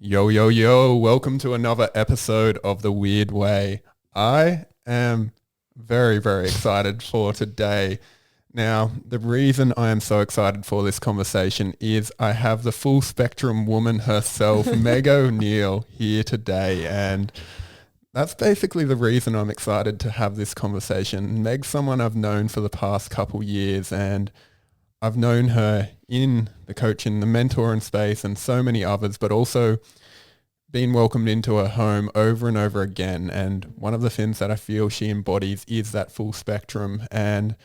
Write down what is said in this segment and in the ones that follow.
Yo, yo, yo, welcome to another episode of The Weird Way. I am very, very excited for today. Now, the reason I am so excited for this conversation is I have the full spectrum woman herself, Meg O'Neill, here today. And that's basically the reason I'm excited to have this conversation. Meg's someone I've known for the past couple years, and I've known her in the coaching, the mentoring space and so many others, but also been welcomed into her home over and over again. And one of the things that I feel she embodies is that full spectrum. And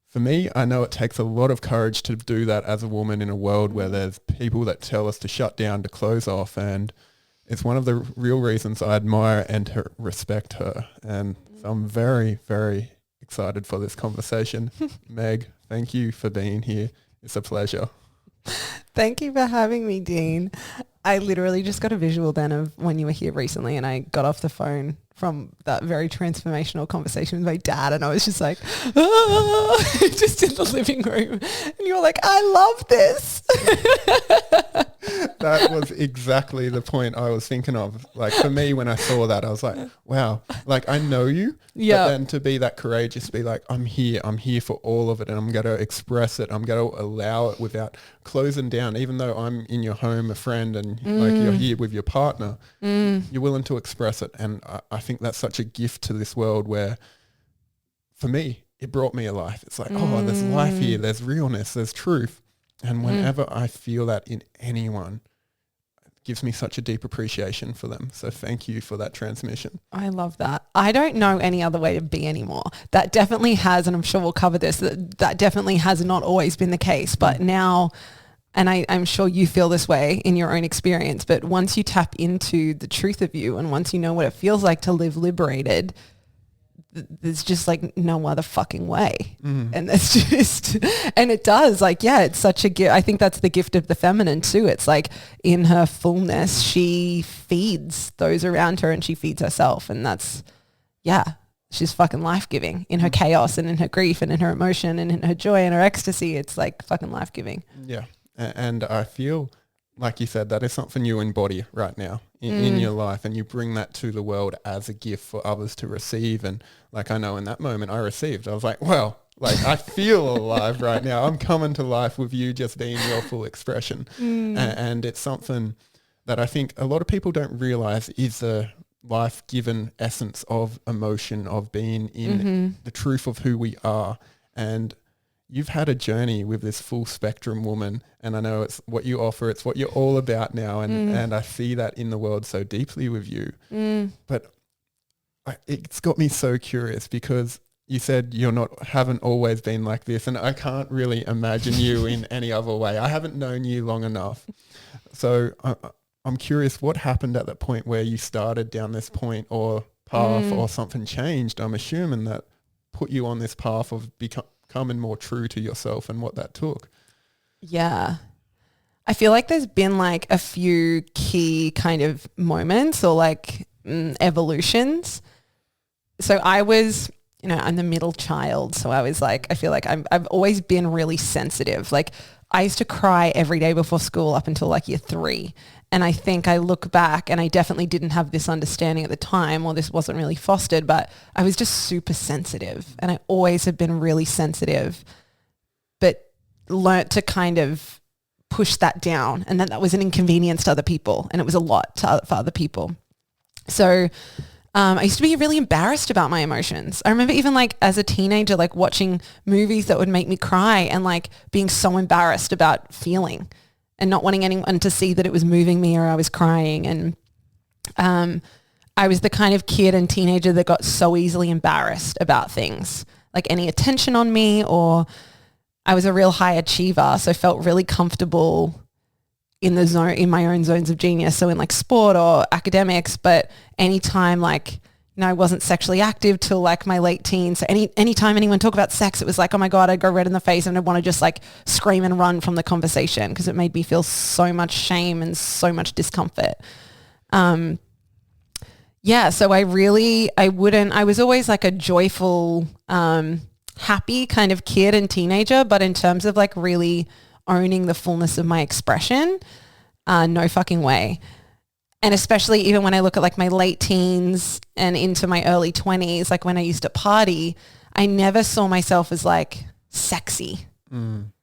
for me, I know it takes a lot of courage to do that as a woman in a world where there's people that tell us to shut down, to close off. And it's one of the real reasons I admire and to respect her. And so I'm very, very excited for this conversation. Meg, thank you for being here. It's a pleasure. Thank you for having me, Dean. I literally just got a visual then of when you were here recently, and I got off the phone from that very transformational conversation with my dad, and I was just like, just in the living room. And you were like, I love this. That was exactly the point I was thinking of. Like for me, when I saw that, I was like, wow, like I know you, but then to be that courageous, to be like, I'm here for all of it, and I'm going to express it. I'm going to allow it without closing down, even though I'm in your home, a friend, and like you're here with your partner, you're willing to express it. And I think that's such a gift to this world where, for me, it brought me a life. It's like, oh, there's life here. There's realness. There's truth. And whenever I feel that in anyone, it gives me such a deep appreciation for them. So thank you for that transmission. I love that. I don't know any other way to be anymore. That definitely has, and I'm sure we'll cover this, that definitely has not always been the case. But now, and I'm sure you feel this way in your own experience, but once you tap into the truth of you and once you know what it feels like to live liberated, there's just like no other fucking way. And that's just, and it does like, yeah, it's such a gift. I think that's the gift of the feminine too. It's like in her fullness, she feeds those around her and she feeds herself. And that's, yeah, she's fucking life-giving in her chaos and in her grief and in her emotion and in her joy and her ecstasy. It's like fucking life-giving. Yeah. And I feel, like you said, that is something you embody right now in your life, and you bring that to the world as a gift for others to receive. And like I know in that moment I received, I was like, well, like I feel alive right now. I'm coming to life with you just being your full expression. And it's something that I think a lot of people don't realize is the life-given essence of emotion, of being in the truth of who we are. And you've had a journey with this full spectrum woman, and I know it's what you offer, it's what you're all about now, and I see that in the world so deeply with you. But it's got me so curious because you said haven't always been like this, and I can't really imagine you in any other way. I haven't known you long enough. So I'm curious what happened at that point where you started down this point or path or something changed, I'm assuming, that put you on this path of becoming more true to yourself and what that took. Yeah. I feel like there's been like a few key kind of moments or like evolutions. So I was, I'm the middle child. So I was like, I feel like I've always been really sensitive. Like I used to cry every day before school up until like year 3. And I think I look back and I definitely didn't have this understanding at the time, or this wasn't really fostered, but I was just super sensitive, and I always have been really sensitive, but learnt to kind of push that down, and that was an inconvenience to other people, and it was a lot for other people. So I used to be really embarrassed about my emotions. I remember even like as a teenager, like watching movies that would make me cry and like being so embarrassed about feeling and not wanting anyone to see that it was moving me or I was crying. And I was the kind of kid and teenager that got so easily embarrassed about things, like any attention on me, or I was a real high achiever. So I felt really comfortable in the zone, in my own zones of genius. So in like sport or academics, but anytime like, I wasn't sexually active till like my late teens. So anytime anyone talked about sex, it was like, oh my God, I'd go red in the face and I'd want to just like scream and run from the conversation because it made me feel so much shame and so much discomfort. So I was always like a joyful, happy kind of kid and teenager, but in terms of like really owning the fullness of my expression, no fucking way. And especially even when I look at like my late teens and into my early 20s, like when I used to party, I never saw myself as like sexy. And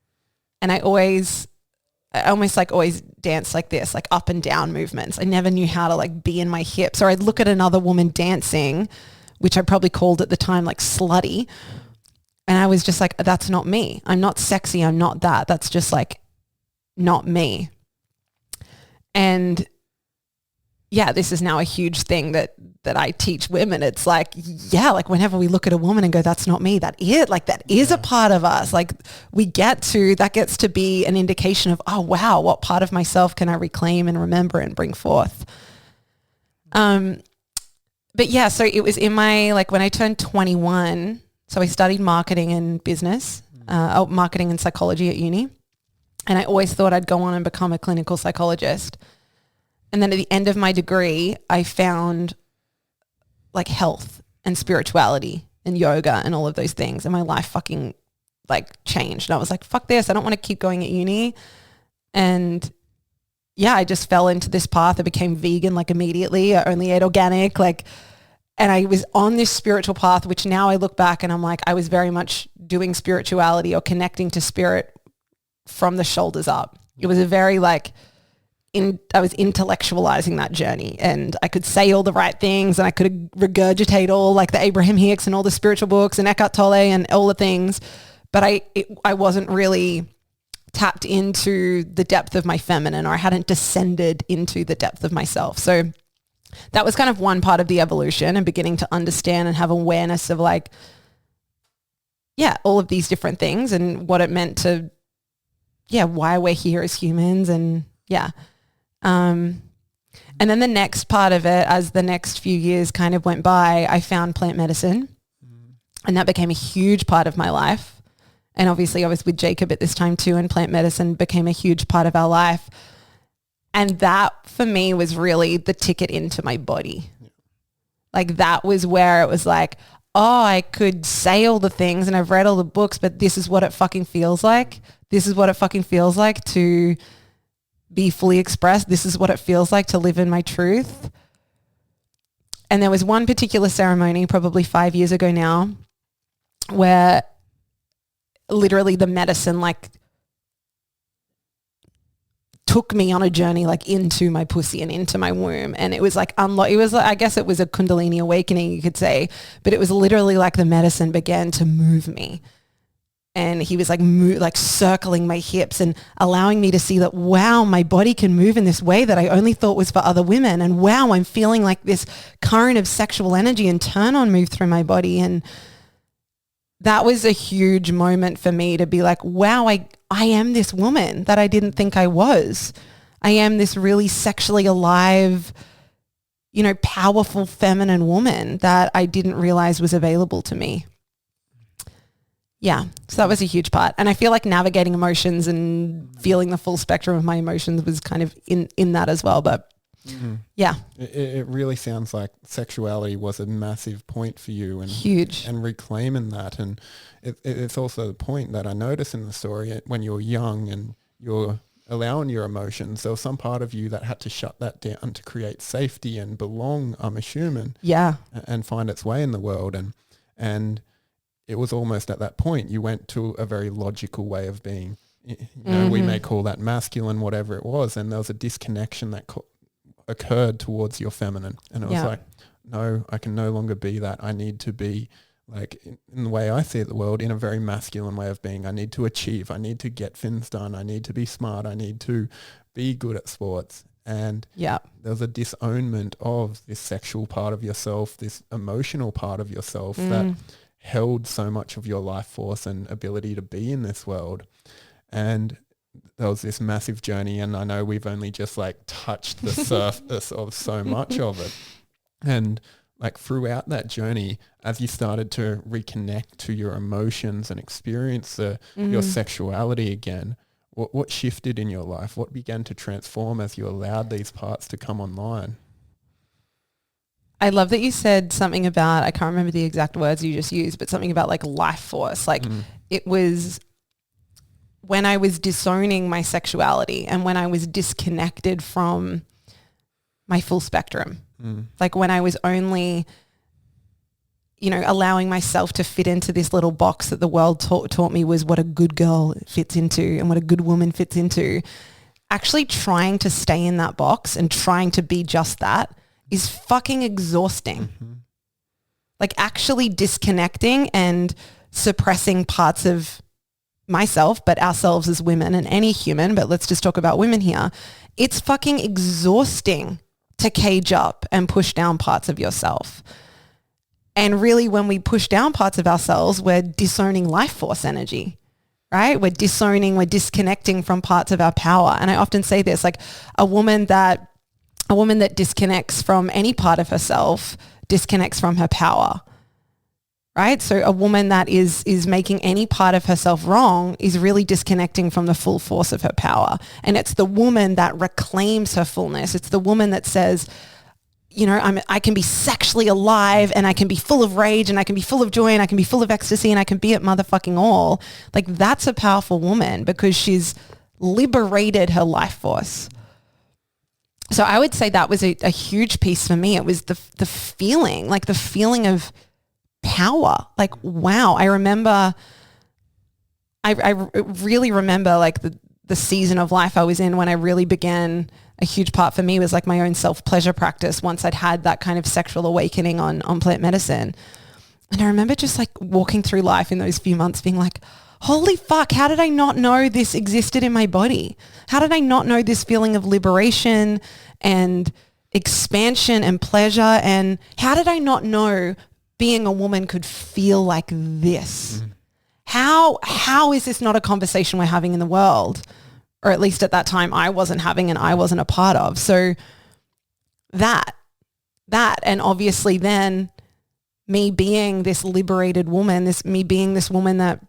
I almost like always danced like this, like up and down movements. I never knew how to like be in my hips, or I'd look at another woman dancing, which I probably called at the time like slutty. And I was just like, that's not me. I'm not sexy. I'm not that. That's just like not me. And yeah, this is now a huge thing that I teach women. It's like, yeah, like whenever we look at a woman and go, that's not me, that is a part of us. Like that gets to be an indication of, oh, wow, what part of myself can I reclaim and remember and bring forth? But yeah, so it was in my, like when I turned 21, so I studied marketing and business, marketing and psychology at uni. And I always thought I'd go on and become a clinical psychologist. And then at the end of my degree, I found like health and spirituality and yoga and all of those things. And my life fucking like changed. And I was like, fuck this. I don't want to keep going at uni. And yeah, I just fell into this path. I became vegan like immediately. I only ate organic, like, and I was on this spiritual path, which now I look back and I'm like, I was very much doing spirituality or connecting to spirit from the shoulders up. It was a very like, I was intellectualizing that journey, and I could say all the right things, and I could regurgitate all like the Abraham Hicks and all the spiritual books and Eckhart Tolle and all the things, but I wasn't really tapped into the depth of my feminine, or I hadn't descended into the depth of myself. So that was kind of one part of the evolution, and beginning to understand and have awareness of like, yeah, all of these different things and what it meant to, yeah, why we're here as humans, and yeah. And then the next part of it, as the next few years kind of went by, I found plant medicine, and that became a huge part of my life. And obviously I was with Jacob at this time too, and plant medicine became a huge part of our life. And that for me was really the ticket into my body. Like that was where it was like, oh, I could say all the things and I've read all the books, but this is what it fucking feels like. This is what it fucking feels like to be fully expressed. This is what it feels like to live in my truth. And there was one particular ceremony probably 5 years ago now where literally the medicine like took me on a journey like into my pussy and into my womb. And it was like, it was like, I guess it was a Kundalini awakening, you could say, but it was literally like the medicine began to move me. And he was like circling my hips and allowing me to see that, wow, my body can move in this way that I only thought was for other women. And wow, I'm feeling like this current of sexual energy and turn on move through my body. And that was a huge moment for me to be like, wow, I am this woman that I didn't think I was. I am this really sexually alive, you know, powerful feminine woman that I didn't realize was available to me. Yeah, so that was a huge part. And I feel like navigating emotions and feeling the full spectrum of my emotions was kind of in that as well. But yeah. It really sounds like sexuality was a massive point for you, and huge, and reclaiming that. And it's also the point that I notice in the story when you're young and you're allowing your emotions, there was some part of you that had to shut that down to create safety and belong, I'm assuming. Yeah. And find its way in the world. And it was almost at that point you went to a very logical way of being. You know, we may call that masculine, whatever it was, and there was a disconnection that occurred towards your feminine. And it was like, no, I can no longer be that. I need to be like, in the way I see the world, in a very masculine way of being. I need to achieve. I need to get things done. I need to be smart. I need to be good at sports. And there's a disownment of this sexual part of yourself, this emotional part of yourself that held so much of your life force and ability to be in this world. And there was this massive journey, and I know we've only just like touched the surface of so much of it. And like throughout that journey, as you started to reconnect to your emotions and experience your sexuality again, what shifted in your life? What began to transform as you allowed these parts to come online? I love that you said something about, I can't remember the exact words you just used, but something about like life force. Like it was when I was disowning my sexuality and when I was disconnected from my full spectrum. Like when I was only, allowing myself to fit into this little box that the world taught me was what a good girl fits into and what a good woman fits into. Actually trying to stay in that box and trying to be just that is fucking exhausting. Like actually disconnecting and suppressing parts of myself, but ourselves as women and any human, but let's just talk about women here. It's fucking exhausting to cage up and push down parts of yourself. And really when we push down parts of ourselves, we're disowning life force energy, right? We're disconnecting from parts of our power. And I often say this, like a woman that disconnects from any part of herself disconnects from her power, right? So a woman that is making any part of herself wrong is really disconnecting from the full force of her power. And it's the woman that reclaims her fullness. It's the woman that says, I can be sexually alive and I can be full of rage and I can be full of joy and I can be full of ecstasy and I can be at motherfucking all. Like that's a powerful woman because she's liberated her life force. So I would say that was a huge piece for me. It was the feeling, like the feeling of power. Like, wow. I really remember like the season of life I was in when I really began. A huge part for me was like my own self-pleasure practice once I'd had that kind of sexual awakening on plant medicine. And I remember just like walking through life in those few months being like, holy fuck, how did I not know this existed in my body? How did I not know this feeling of liberation and expansion and pleasure? And how did I not know being a woman could feel like this? How is this not a conversation we're having in the world? Or at least at that time I wasn't having and I wasn't a part of. So that, and obviously then me being this liberated woman, me being this woman that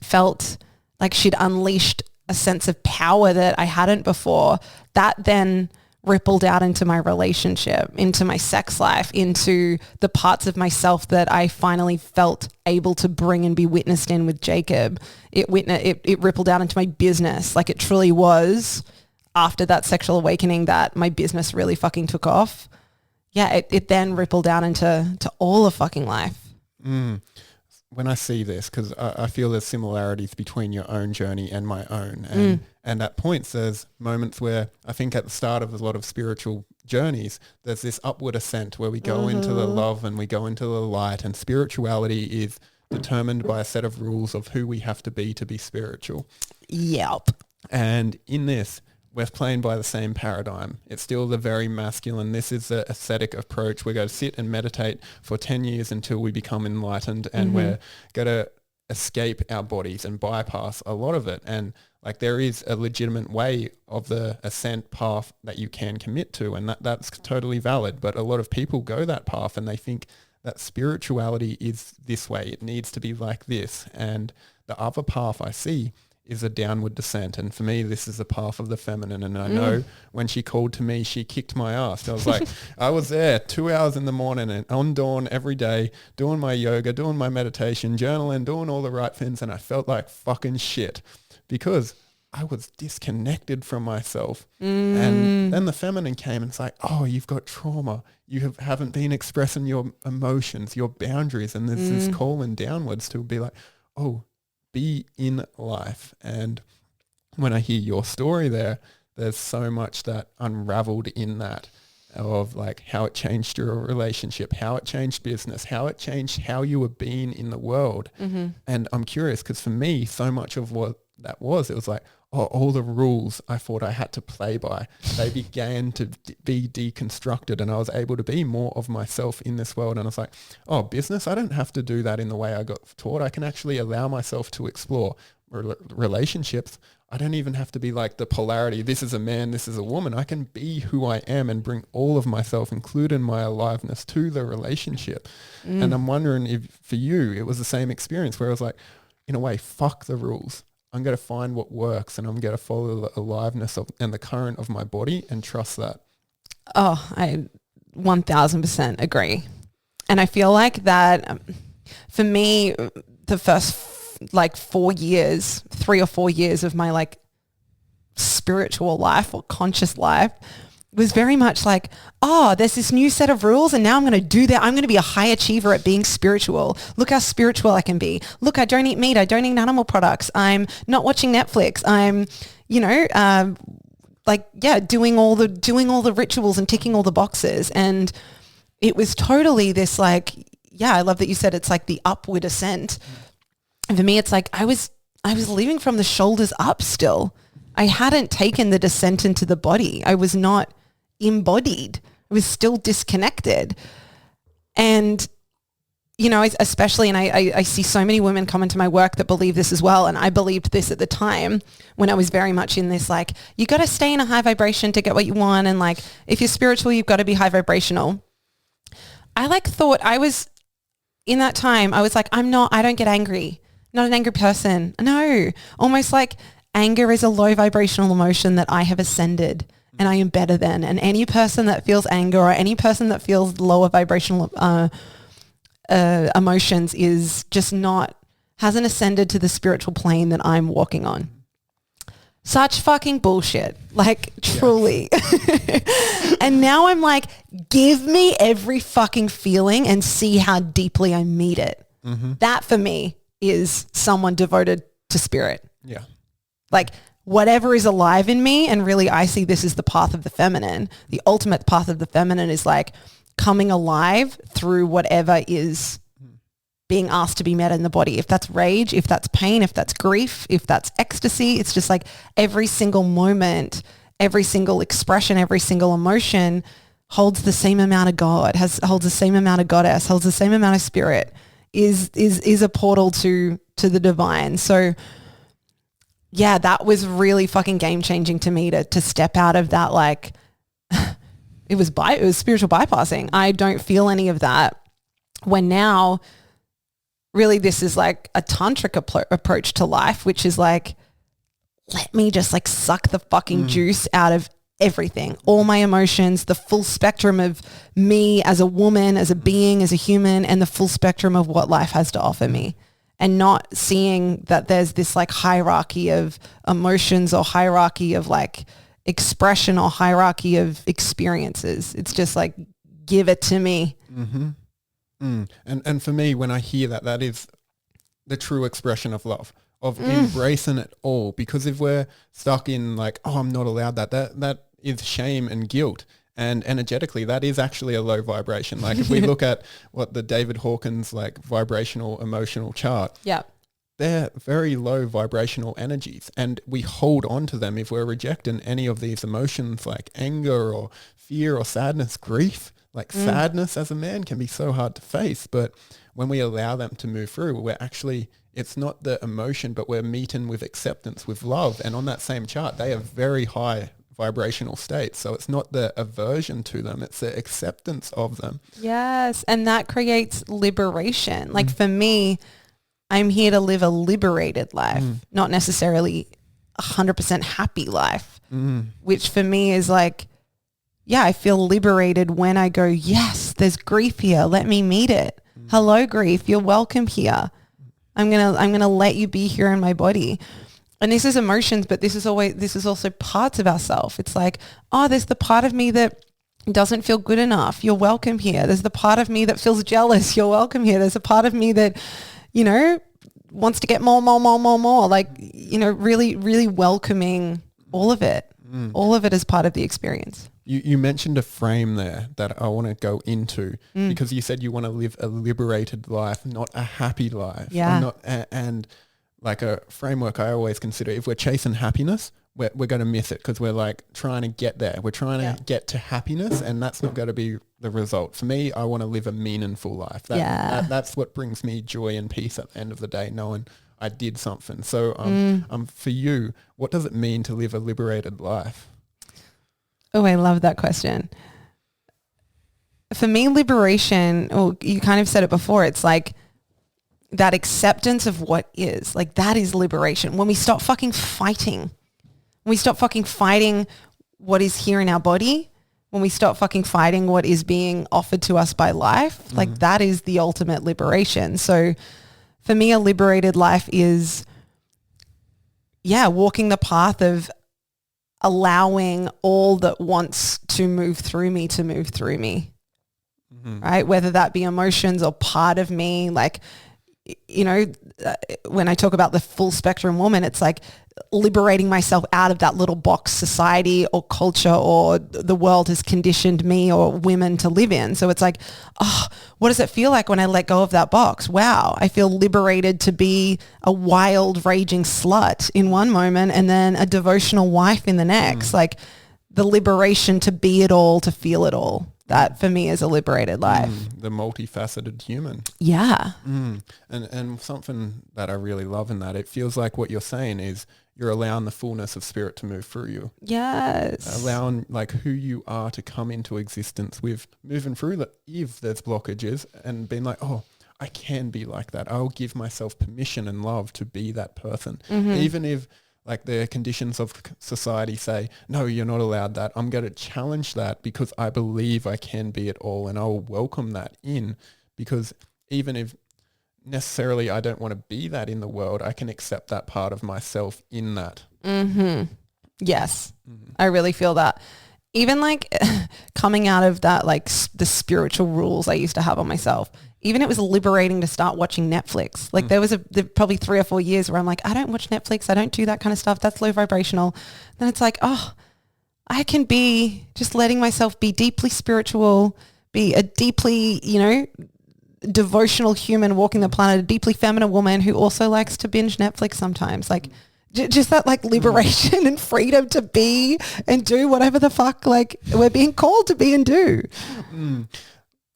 felt like she'd unleashed a sense of power that I hadn't before, that then rippled out into my relationship, into my sex life, into the parts of myself that I finally felt able to bring and be witnessed in with Jacob. It rippled out into my business. Like it truly was after that sexual awakening that my business really fucking took off. Yeah, it then rippled out into all of fucking life. When I see this, because I feel there's similarities between your own journey and my own. And at points, there's moments where I think at the start of a lot of spiritual journeys, there's this upward ascent where we go into the love and we go into the light, and spirituality is determined by a set of rules of who we have to be spiritual. Yep. And in this, we're playing by the same paradigm. It's still the very masculine. This is the ascetic approach. We're going to sit and meditate for 10 years until we become enlightened, and we're going to escape our bodies and bypass a lot of it. And like there is a legitimate way of the ascent path that you can commit to, and that's totally valid. But a lot of people go that path and they think that spirituality is this way. It needs to be like this. And the other path I see is a downward descent. And for me, this is the path of the feminine. And I know when she called to me, she kicked my ass. I was like, I was there 2 hours in the morning and on dawn every day, doing my yoga, doing my meditation, journaling, doing all the right things. And I felt like fucking shit because I was disconnected from myself. And then the feminine came and it's like, oh, you've got trauma. You haven't been expressing your emotions, your boundaries. And there's this calling downwards to be like, oh, be in life. And when I hear your story there's so much that unraveled in that, of like how it changed your relationship, how it changed business, how it changed how you were being in the world. And I'm curious because for me, so much of what that was, it was like, oh, all the rules I thought I had to play by, they began to be deconstructed, and I was able to be more of myself in this world. And I was like, oh, business, I don't have to do that in the way I got taught. I can actually allow myself to explore relationships. I don't even have to be like the polarity, this is a man, this is a woman. I can be who I am and bring all of myself, including my aliveness, to the relationship. And I'm wondering if for you, it was the same experience where I was like, in a way, fuck the rules. I'm going to find what works and I'm going to follow the aliveness and the current of my body and trust that. Oh, I 1000% agree. And I feel like that for me, the first like 3 or 4 years of my like spiritual life or conscious life was very much like, oh, there's this new set of rules and now I'm going to do that. I'm going to be a high achiever at being spiritual. Look how spiritual I can be. Look, I don't eat meat. I don't eat animal products. I'm not watching Netflix. I'm, doing all the rituals and ticking all the boxes. And it was totally this like, yeah, I love that you said it's like the upward ascent. And for me, it's like I was living from the shoulders up still. I hadn't taken the descent into the body. I was not embodied. I was still disconnected. And, especially, and I see so many women come into my work that believe this as well. And I believed this at the time when I was very much in this, like, you got to stay in a high vibration to get what you want. And like, if you're spiritual, you've got to be high vibrational. I thought I was in that time. I was like, I don't get angry. Not an angry person. No, almost like anger is a low vibrational emotion that I have ascended and I am better than. And any person that feels anger or any person that feels lower vibrational emotions is just hasn't ascended to the spiritual plane that I'm walking on. Such fucking bullshit. Like, truly. And now I'm like, give me every fucking feeling and see how deeply I meet it. Mm-hmm. That for me is someone devoted to spirit. Yeah. Like whatever is alive in me, and really I see this as the path of the feminine. The ultimate path of the feminine is like coming alive through whatever is being asked to be met in the body. If that's rage, if that's pain, if that's grief, if that's ecstasy, it's just like every single moment, every single expression, every single emotion holds the same amount of God, holds the same amount of goddess, holds the same amount of spirit, is a portal to the divine. So yeah, that was really fucking game changing to me to step out of that. Like it was spiritual bypassing. I don't feel any of that. When now really this is like a tantric approach to life, which is like, let me just like suck the fucking juice out of everything, all my emotions, the full spectrum of me as a woman, as a being, as a human, and the full spectrum of what life has to offer me. And not seeing that there's this like hierarchy of emotions or hierarchy of like expression or hierarchy of experiences. It's just like, give it to me. Mm-hmm. And for me, when I hear that is the true expression of love, of embracing it all. Because if we're stuck in like, oh, I'm not allowed that is shame and guilt. And energetically, that is actually a low vibration. Like if we look at what the David Hawkins like vibrational emotional chart, they're very low vibrational energies, and we hold on to them if we're rejecting any of these emotions like anger or fear or sadness, grief. Like sadness as a man can be so hard to face, but when we allow them to move through, it's not the emotion, but we're meeting with acceptance, with love. And on that same chart, they have very high vibrational states. So it's not the aversion to them, it's the acceptance of them. Yes. And that creates liberation. Like for me, I'm here to live a liberated life, not necessarily 100% happy life, which for me is like, yeah, I feel liberated when I go, yes, there's grief here. Let me meet it. Hello, grief. You're welcome here. I'm going to let you be here in my body. And this is emotions, but this is also parts of ourselves. It's like, oh, there's the part of me that doesn't feel good enough. You're welcome here. There's the part of me that feels jealous. You're welcome here. There's a part of me that, wants to get more. Like, really, really welcoming all of it. All of it is part of the experience. You mentioned a frame there that I want to go into because you said you want to live a liberated life, not a happy life. Yeah. And like a framework I always consider, if we're chasing happiness, we're going to miss it because we're like trying to get there. We're trying to get to happiness, and that's not going to be the result. For me, I want to live a meaningful life. That's what brings me joy and peace at the end of the day, knowing I did something. So for you, what does it mean to live a liberated life? Oh, I love that question. For me, liberation, you kind of said it before, it's like that acceptance of what is. Like that is liberation. When we stop fucking fighting, when we stop fucking fighting what is here in our body, when we stop fucking fighting what is being offered to us by life, like that is the ultimate liberation. So for me, a liberated life is, walking the path of allowing all that wants to move through me to move through me. Right? Whether that be emotions or part of me, like, you know, when I talk about the full spectrum woman, it's like liberating myself out of that little box society or culture or the world has conditioned me or women to live in. So it's like, oh, what does it feel like when I let go of that box? Wow, I feel liberated to be a wild, raging slut in one moment and then a devotional wife in the next. Like the liberation to be it all, to feel it all. That for me is a liberated life. The multifaceted human. Yeah. And something that I really love in that, it feels like what you're saying is you're allowing the fullness of spirit to move through you. Yes. Allowing like who you are to come into existence with, moving through if there's blockages and being like, oh, I can be like that. I'll give myself permission and love to be that person. Even if like the conditions of society say, no, you're not allowed that. I'm going to challenge that because I believe I can be it all, and I'll welcome that in, because even if necessarily I don't want to be that in the world, I can accept that part of myself in that. Yes. I really feel that. Even like coming out of that, like the spiritual rules I used to have on myself, even it was liberating to start watching Netflix. Like there was probably 3 or 4 years where I'm like, I don't watch Netflix. I don't do that kind of stuff. That's low vibrational. Then it's like, oh, I can be just letting myself be deeply spiritual, be a deeply, you know, devotional human walking the planet, a deeply feminine woman who also likes to binge Netflix sometimes. Like just that like liberation and freedom to be and do whatever the fuck like we're being called to be and do.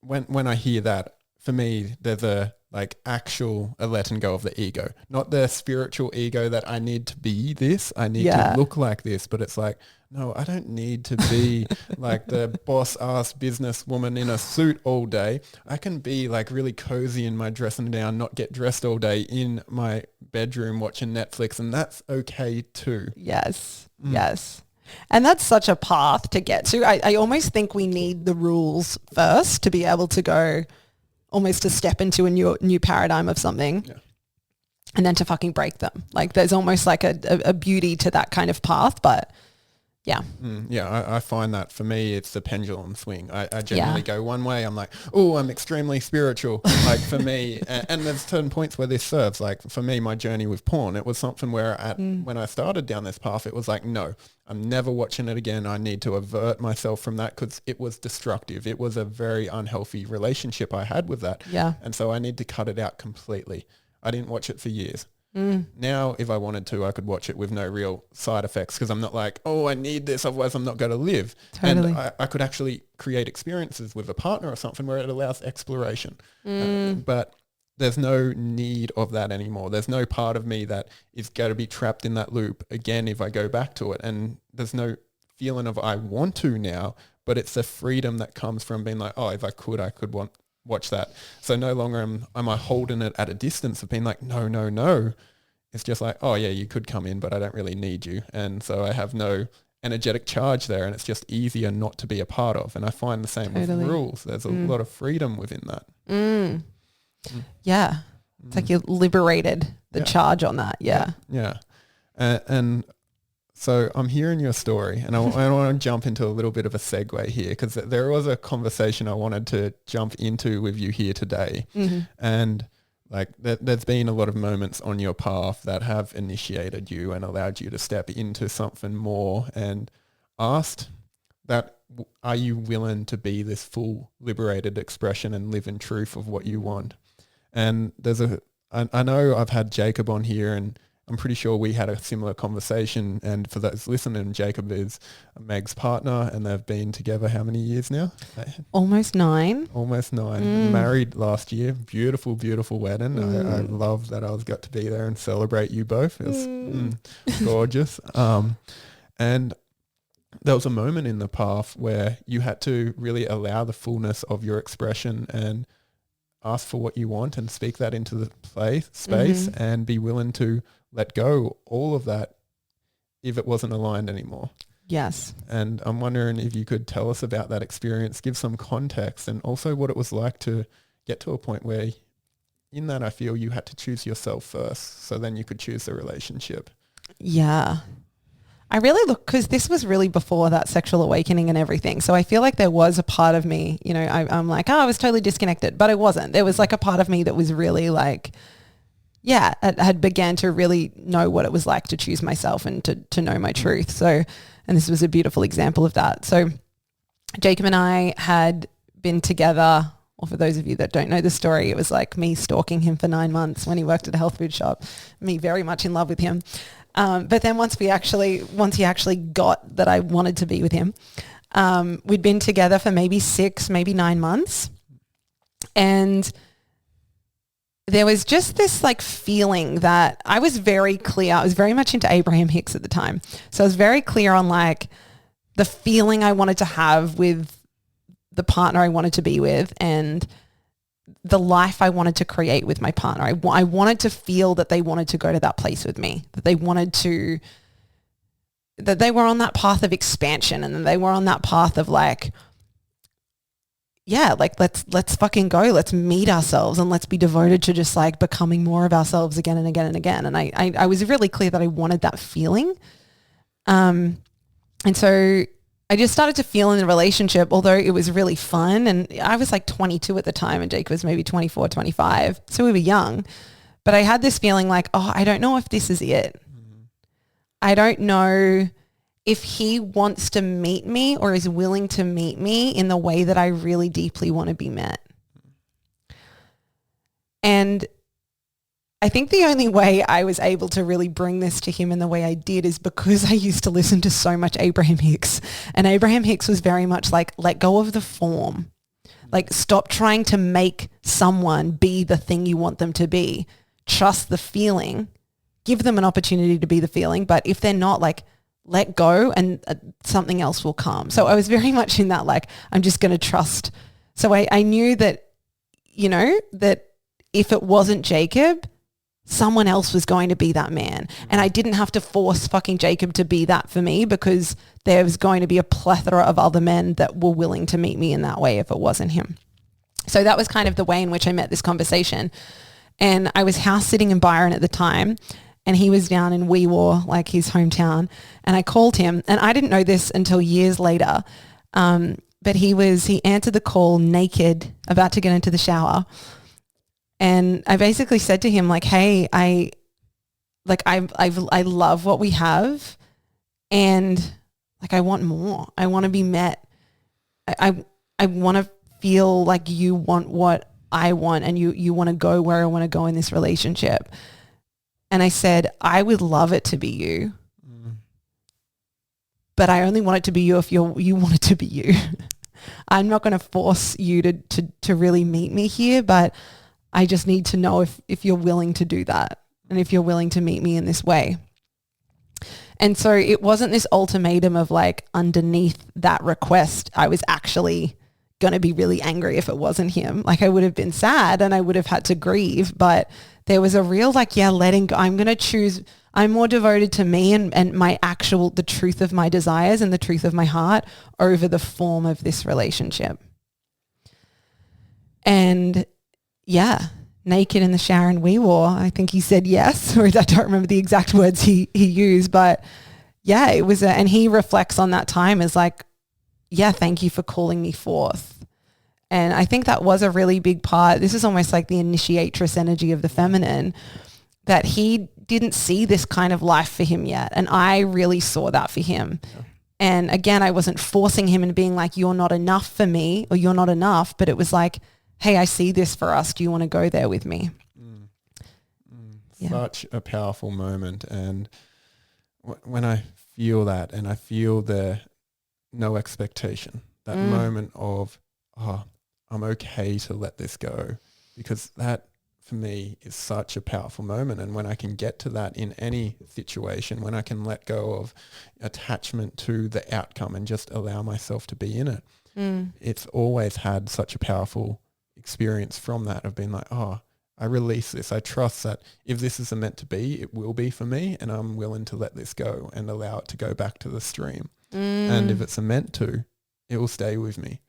When I hear that, for me, there's a like actual letting go of the ego, not the spiritual ego that I need to be this, I need to look like this, but it's like, no, I don't need to be like the boss ass businesswoman in a suit all day. I can be like really cozy in my dressing down, not get dressed all day in my bedroom watching Netflix, and that's okay too. Yes. Yes. And that's such a path to get to. I almost think we need the rules first to be able to go almost to step into a new paradigm of something and then to fucking break them. Like there's almost like a beauty to that kind of path, but yeah. I find that for me, it's the pendulum swing. I generally go one way. I'm like, oh, I'm extremely spiritual. Like for me, and there's certain points where this serves. Like for me, my journey with porn, it was something where when I started down this path, it was like, no, I'm never watching it again. I need to avert myself from that because it was destructive. It was a very unhealthy relationship I had with that. Yeah. And so I need to cut it out completely. I didn't watch it for years. Now, if I wanted to, I could watch it with no real side effects because I'm not like, oh, I need this, otherwise I'm not going to live. Totally. And I could actually create experiences with a partner or something where it allows exploration. But there's no need of that anymore. There's no part of me that is going to be trapped in that loop again if I go back to it. And there's no feeling of I want to now, but it's the freedom that comes from being like, oh, if I could watch that. So no longer am I holding it at a distance of being like, no. It's just like, oh yeah, you could come in, but I don't really need you. And so I have no energetic charge there, and it's just easier not to be a part of. And I find the same with rules. There's a lot of freedom within that. Yeah. It's like you liberated the charge on that. Yeah. Yeah. And so I'm hearing your story, and I want to jump into a little bit of a segue here because there was a conversation I wanted to jump into with you here today. And like there's been a lot of moments on your path that have initiated you and allowed you to step into something more and asked that, are you willing to be this full liberated expression and live in truth of what you want? And I know I've had Jacob on here, and I'm pretty sure we had a similar conversation. And for those listening, Jacob is Meg's partner, and they've been together how many years now? Almost 9. Almost 9. Married last year. Beautiful, beautiful wedding. I love that I got to be there and celebrate you both. It was gorgeous. And there was a moment in the path where you had to really allow the fullness of your expression and ask for what you want and speak that into the space and be willing to let go all of that if it wasn't aligned anymore. Yes. And I'm wondering if you could tell us about that experience, give some context, and also what it was like to get to a point where in that I feel you had to choose yourself first, so then you could choose the relationship. Yeah. I really look, because this was really before that sexual awakening and everything. So I feel like there was a part of me, you know, I'm like, oh, I was totally disconnected, but I wasn't. There was like a part of me that was really like, yeah, I had began to really know what it was like to choose myself and to know my truth. So, and this was a beautiful example of that. So Jacob and I had been together, or for those of you that don't know the story, it was like me stalking him for 9 months when he worked at a health food shop, me very much in love with him. But then once he actually got that I wanted to be with him, we'd been together for maybe 6, maybe 9 months. And there was just this like feeling that I was very clear. I was very much into Abraham Hicks at the time. So I was very clear on like the feeling I wanted to have with the partner I wanted to be with and the life I wanted to create with my partner. I wanted to feel that they wanted to go to that place with me, that they were on that path of expansion, and that they were on that path of like, yeah, like let's fucking go. Let's meet ourselves and let's be devoted to just like becoming more of ourselves again and again and again. And I was really clear that I wanted that feeling. And so I just started to feel in the relationship, although it was really fun. And I was like 22 at the time and Jake was maybe 24, 25. So we were young. But I had this feeling like, oh, I don't know if this is it. I don't know if he wants to meet me or is willing to meet me in the way that I really deeply want to be met. And I think the only way I was able to really bring this to him in the way I did is because I used to listen to so much Abraham Hicks. And Abraham Hicks was very much like, let go of the form. Like, stop trying to make someone be the thing you want them to be. Trust the feeling. Give them an opportunity to be the feeling. But if they're not, like, let go and something else will come. So I was very much in that, like, I'm just going to trust. So I knew that, you know, that if it wasn't Jacob, someone else was going to be that man. And I didn't have to force fucking Jacob to be that for me, because there was going to be a plethora of other men that were willing to meet me in that way if it wasn't him. So that was kind of the way in which I met this conversation. And I was house sitting in Byron at the time, and he was down in Weewar, like his hometown. And I called him, and I didn't know this until years later. But he answered the call naked, about to get into the shower. And I basically said to him, like, hey, I love what we have, and like, I want more. I want to be met. I want to feel like you want what I want, and you want to go where I want to go in this relationship. And I said, I would love it to be you, but I only want it to be you if you want it to be you. I'm not going to force you to really meet me here, but I just need to know if you're willing to do that, and if you're willing to meet me in this way. And so it wasn't this ultimatum of like, underneath that request, I was actually going to be really angry if it wasn't him. Like, I would have been sad and I would have had to grieve, but there was a real like, yeah, letting go. I'm going to choose, I'm more devoted to me and the truth of my desires and the truth of my heart over the form of this relationship. And yeah, naked in the shower in Weewar, I think he said yes, or I don't remember the exact words he used, but yeah, it was, and he reflects on that time as like, yeah, thank you for calling me forth. And I think that was a really big part. This is almost like the initiatrix energy of the feminine, that he didn't see this kind of life for him yet. And I really saw that for him. Yeah. And again, I wasn't forcing him and being like, you're not enough for me, or you're not enough, but it was like, hey, I see this for us. Do you want to go there with me? Yeah. Such a powerful moment. And when I feel that, and I feel the no expectation, that moment of, oh, I'm okay to let this go, because that for me is such a powerful moment. And when I can get to that in any situation, when I can let go of attachment to the outcome and just allow myself to be in it, it's always had such a powerful experience from that, of being like, oh, I release this. I trust that if this is meant to be, it will be for me, and I'm willing to let this go and allow it to go back to the stream. And if it's meant to, it will stay with me.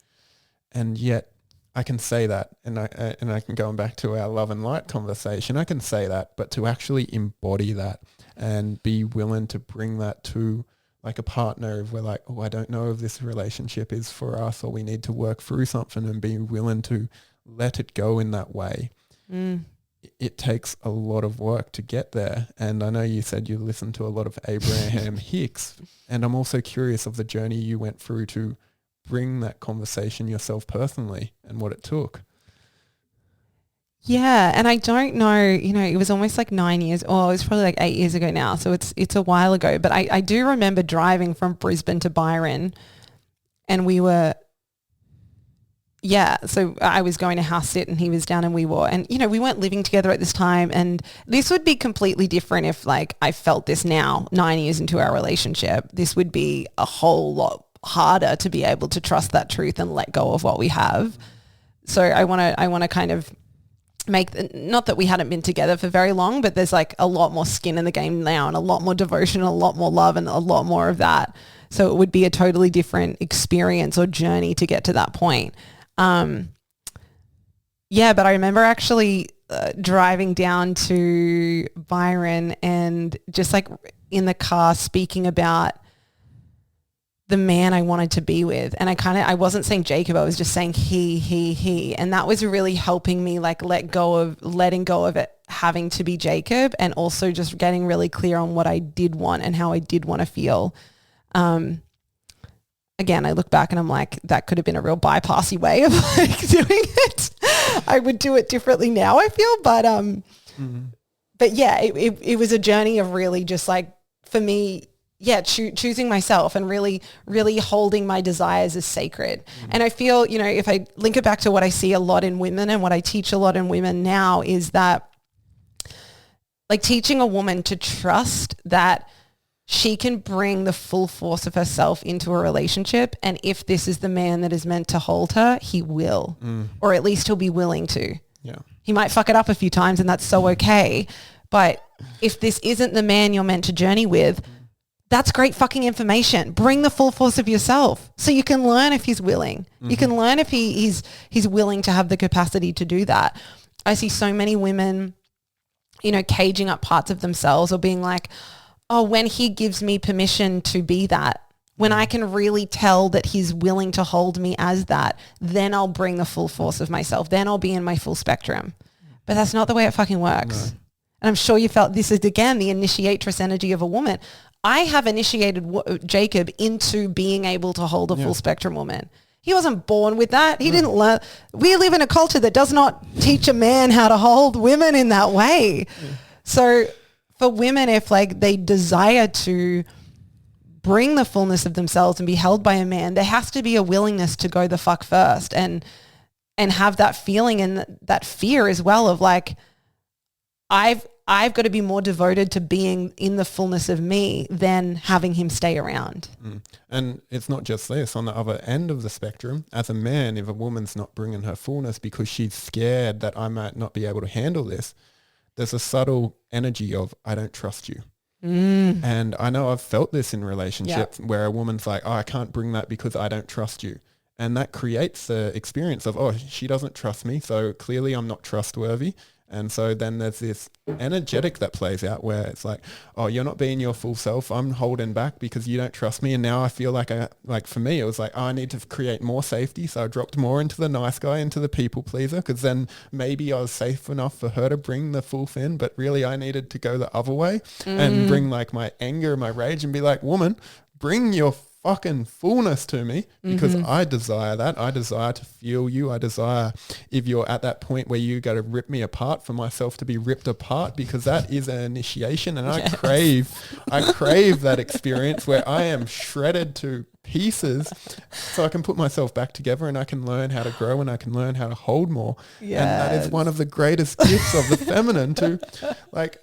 And yet I can say that, and I can go back to our love and light conversation. I can say that, but to actually embody that and be willing to bring that to like a partner, if we're like, oh, I don't know if this relationship is for us, or we need to work through something, and be willing to let it go in that way. It takes a lot of work to get there. And I know you said you listened to a lot of Abraham Hicks, and I'm also curious of the journey you went through to bring that conversation yourself personally and what it took. Yeah, and I don't know, it was almost like 9 years, or it was probably like 8 years ago now, so it's a while ago. But I do remember driving from Brisbane to Byron, and we were, so I was going to house sit and he was down in Weewar, and we weren't living together at this time, and this would be completely different if like I felt this now, 9 years into our relationship. This would be a whole lot harder to be able to trust that truth and let go of what we have. So I want to kind of not that we hadn't been together for very long, but there's like a lot more skin in the game now, and a lot more devotion, a lot more love, and a lot more of that. So it would be a totally different experience or journey to get to that point. But I remember actually driving down to Byron and just like in the car speaking about the man I wanted to be with. And I wasn't saying Jacob, I was just saying he. And that was really helping me like letting go of it having to be Jacob, and also just getting really clear on what I did want and how I did want to feel. Again, I look back and I'm like, that could have been a real bypassy way of like doing it. I would do it differently now, I feel. But yeah, it was a journey of really just like, for me, choosing myself and really, really holding my desires as sacred. And I feel, if I link it back to what I see a lot in women and what I teach a lot in women now, is that like teaching a woman to trust that she can bring the full force of herself into a relationship. And if this is the man that is meant to hold her, he will, or at least he'll be willing to. Yeah. He might fuck it up a few times, and that's so okay. But if this isn't the man you're meant to journey with, that's great fucking information. Bring the full force of yourself so you can learn if he's willing. You can learn if he's willing to have the capacity to do that. I see so many women, caging up parts of themselves, or being like, oh, when he gives me permission to be that, when I can really tell that he's willing to hold me as that, then I'll bring the full force of myself. Then I'll be in my full spectrum. But that's not the way it fucking works. No. And I'm sure you felt this is, again, the initiatrix energy of a woman. I have initiated Jacob into being able to hold a full spectrum woman. He wasn't born with that. He didn't learn. We live in a culture that does not teach a man how to hold women in that way. So for women, if like they desire to bring the fullness of themselves and be held by a man, there has to be a willingness to go the fuck first and have that feeling and that fear as well of like, I've got to be more devoted to being in the fullness of me than having him stay around. And it's not just this. On the other end of the spectrum, as a man, if a woman's not bringing her fullness because she's scared that I might not be able to handle this, there's a subtle energy of, I don't trust you. And I know I've felt this in relationships where a woman's like, oh, I can't bring that because I don't trust you. And that creates the experience of, oh, she doesn't trust me, so clearly I'm not trustworthy. And so then there's this energetic that plays out where it's like, oh, you're not being your full self. I'm holding back because you don't trust me. And now I feel like for me, it was like, oh, I need to create more safety. So I dropped more into the nice guy, into the people pleaser, because then maybe I was safe enough for her to bring the full fin. But really I needed to go the other way and bring like my anger, my rage, and be like, woman, bring your fucking fullness to me, because I desire that. I desire to feel you. I desire, if you're at that point where you got to rip me apart, for myself to be ripped apart, because that is an initiation. And I crave that experience where I am shredded to pieces so I can put myself back together and I can learn how to grow and I can learn how to hold more. Yes. And that is one of the greatest gifts of the feminine, to like,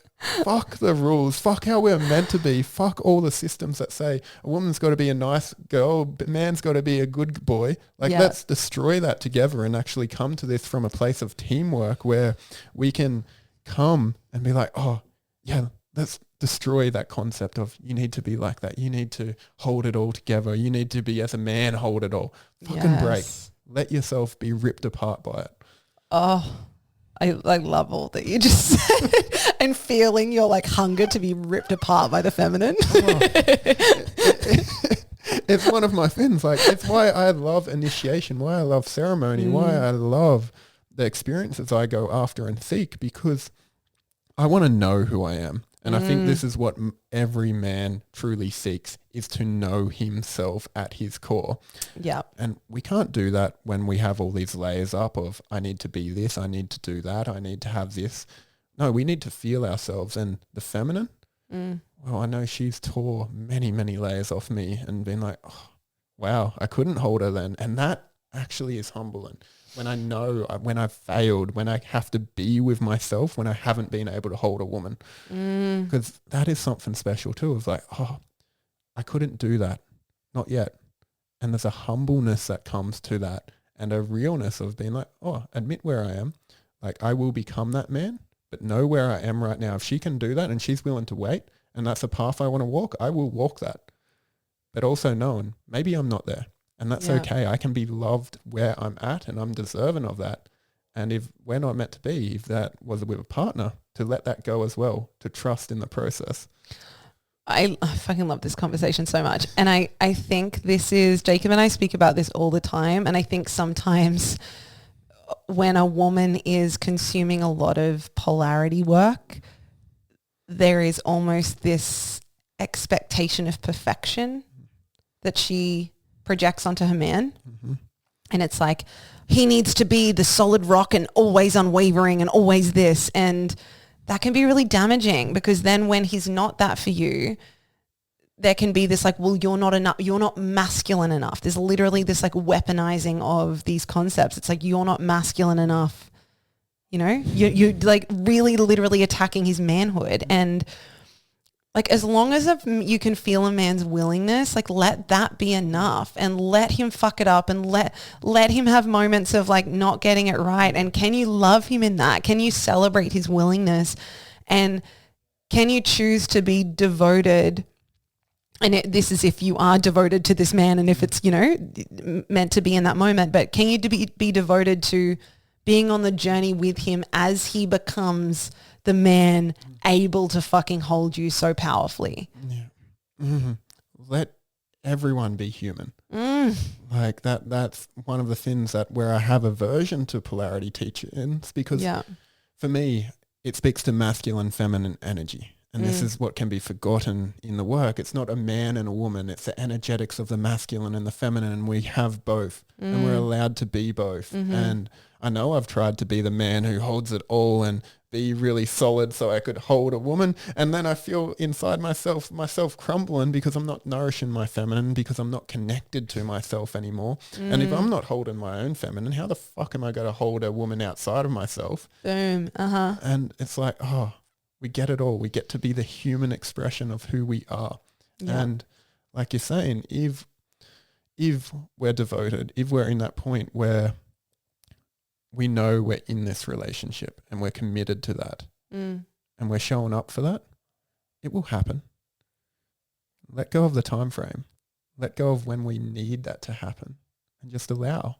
fuck the rules, fuck how we're meant to be, fuck all the systems that say a woman's got to be a nice girl, a man's got to be a good boy. Like, let's destroy that together and actually come to this from a place of teamwork where we can come and be like, oh yeah, let's destroy that concept of you need to be like that, you need to hold it all together, you need to be, as a man, hold it all. Fucking break. Let yourself be ripped apart by it. I love all that you just said and feeling your like hunger to be ripped apart by the feminine. It's one of my things. Like, it's why I love initiation, why I love ceremony, why I love the experiences I go after and seek, because I want to know who I am. And I think this is what every man truly seeks, is to know himself at his core. Yeah. And we can't do that when we have all these layers up of, I need to be this, I need to do that, I need to have this. No, we need to feel ourselves. And the feminine, well, I know she's tore many, many layers off me and been like, oh, wow, I couldn't hold her then. And that actually is humbling. When I know, when I've failed, when I have to be with myself, when I haven't been able to hold a woman. Because that is something special too. It's like, oh, I couldn't do that. Not yet. And there's a humbleness that comes to that, and a realness of being like, oh, admit where I am. Like, I will become that man, but know where I am right now. If she can do that and she's willing to wait, and that's a path I want to walk, I will walk that. But also knowing maybe I'm not there. And that's okay. I can be loved where I'm at, and I'm deserving of that. And if we're not meant to be, if that was with a partner, to let that go as well, to trust in the process. I fucking love this conversation so much. And I think this is, Jacob and I speak about this all the time. And I think sometimes when a woman is consuming a lot of polarity work, there is almost this expectation of perfection that she projects onto her man. And it's like, he needs to be the solid rock and always unwavering and always this. And that can be really damaging, because then when he's not that for you, there can be this like, well, you're not enough, you're not masculine enough. There's literally this like weaponizing of these concepts. It's like, you're not masculine enough. You know, you're like really literally attacking his manhood. And like, as long as you can feel a man's willingness, like, let that be enough, and let him fuck it up, and let him have moments of like not getting it right. And can you love him in that? Can you celebrate his willingness? And can you choose to be devoted? And this is if you are devoted to this man, and if it's, you know, meant to be in that moment, but can you be devoted to being on the journey with him as he becomes the man able to fucking hold you so powerfully? Let everyone be human. Like that's one of the things that where I have aversion to polarity teachings, because for me, it speaks to masculine, feminine energy. And this is what can be forgotten in the work. It's not a man and a woman. It's the energetics of the masculine and the feminine, and we have both, and we're allowed to be both. And I know I've tried to be the man who holds it all and be really solid so I could hold a woman, and then I feel inside myself crumbling because I'm not nourishing my feminine, because I'm not connected to myself anymore. And if I'm not holding my own feminine, how the fuck am I going to hold a woman outside of myself? Boom. And it's like, oh, we get it all. We get to be the human expression of who we are. And like you're saying, if we're devoted, if we're in that point where we know we're in this relationship and we're committed to that, and we're showing up for that, it will happen. Let go of the time frame. Let go of when we need that to happen, and just allow.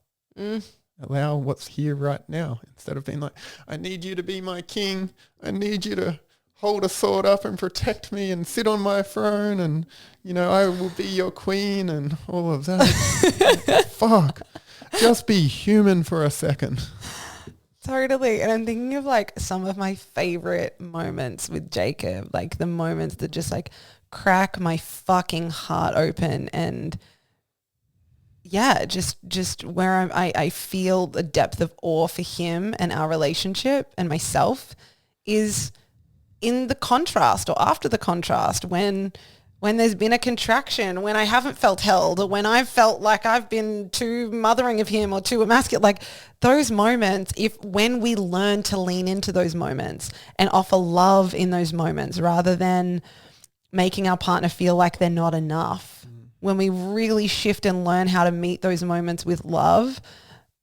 Allow what's here right now, instead of being like, I need you to be my king. I need you to hold a sword up and protect me and sit on my throne, and, you know, I will be your queen and all of that. Fuck. Just be human for a second. Totally. And I'm thinking of like some of my favorite moments with Jacob, like the moments that just like crack my fucking heart open, and just where I feel the depth of awe for him and our relationship and myself is in the contrast, or after the contrast, when there's been a contraction, when I haven't felt held, or when I've felt like I've been too mothering of him or too emasculate, like those moments, when we learn to lean into those moments and offer love in those moments rather than making our partner feel like they're not enough, when we really shift and learn how to meet those moments with love,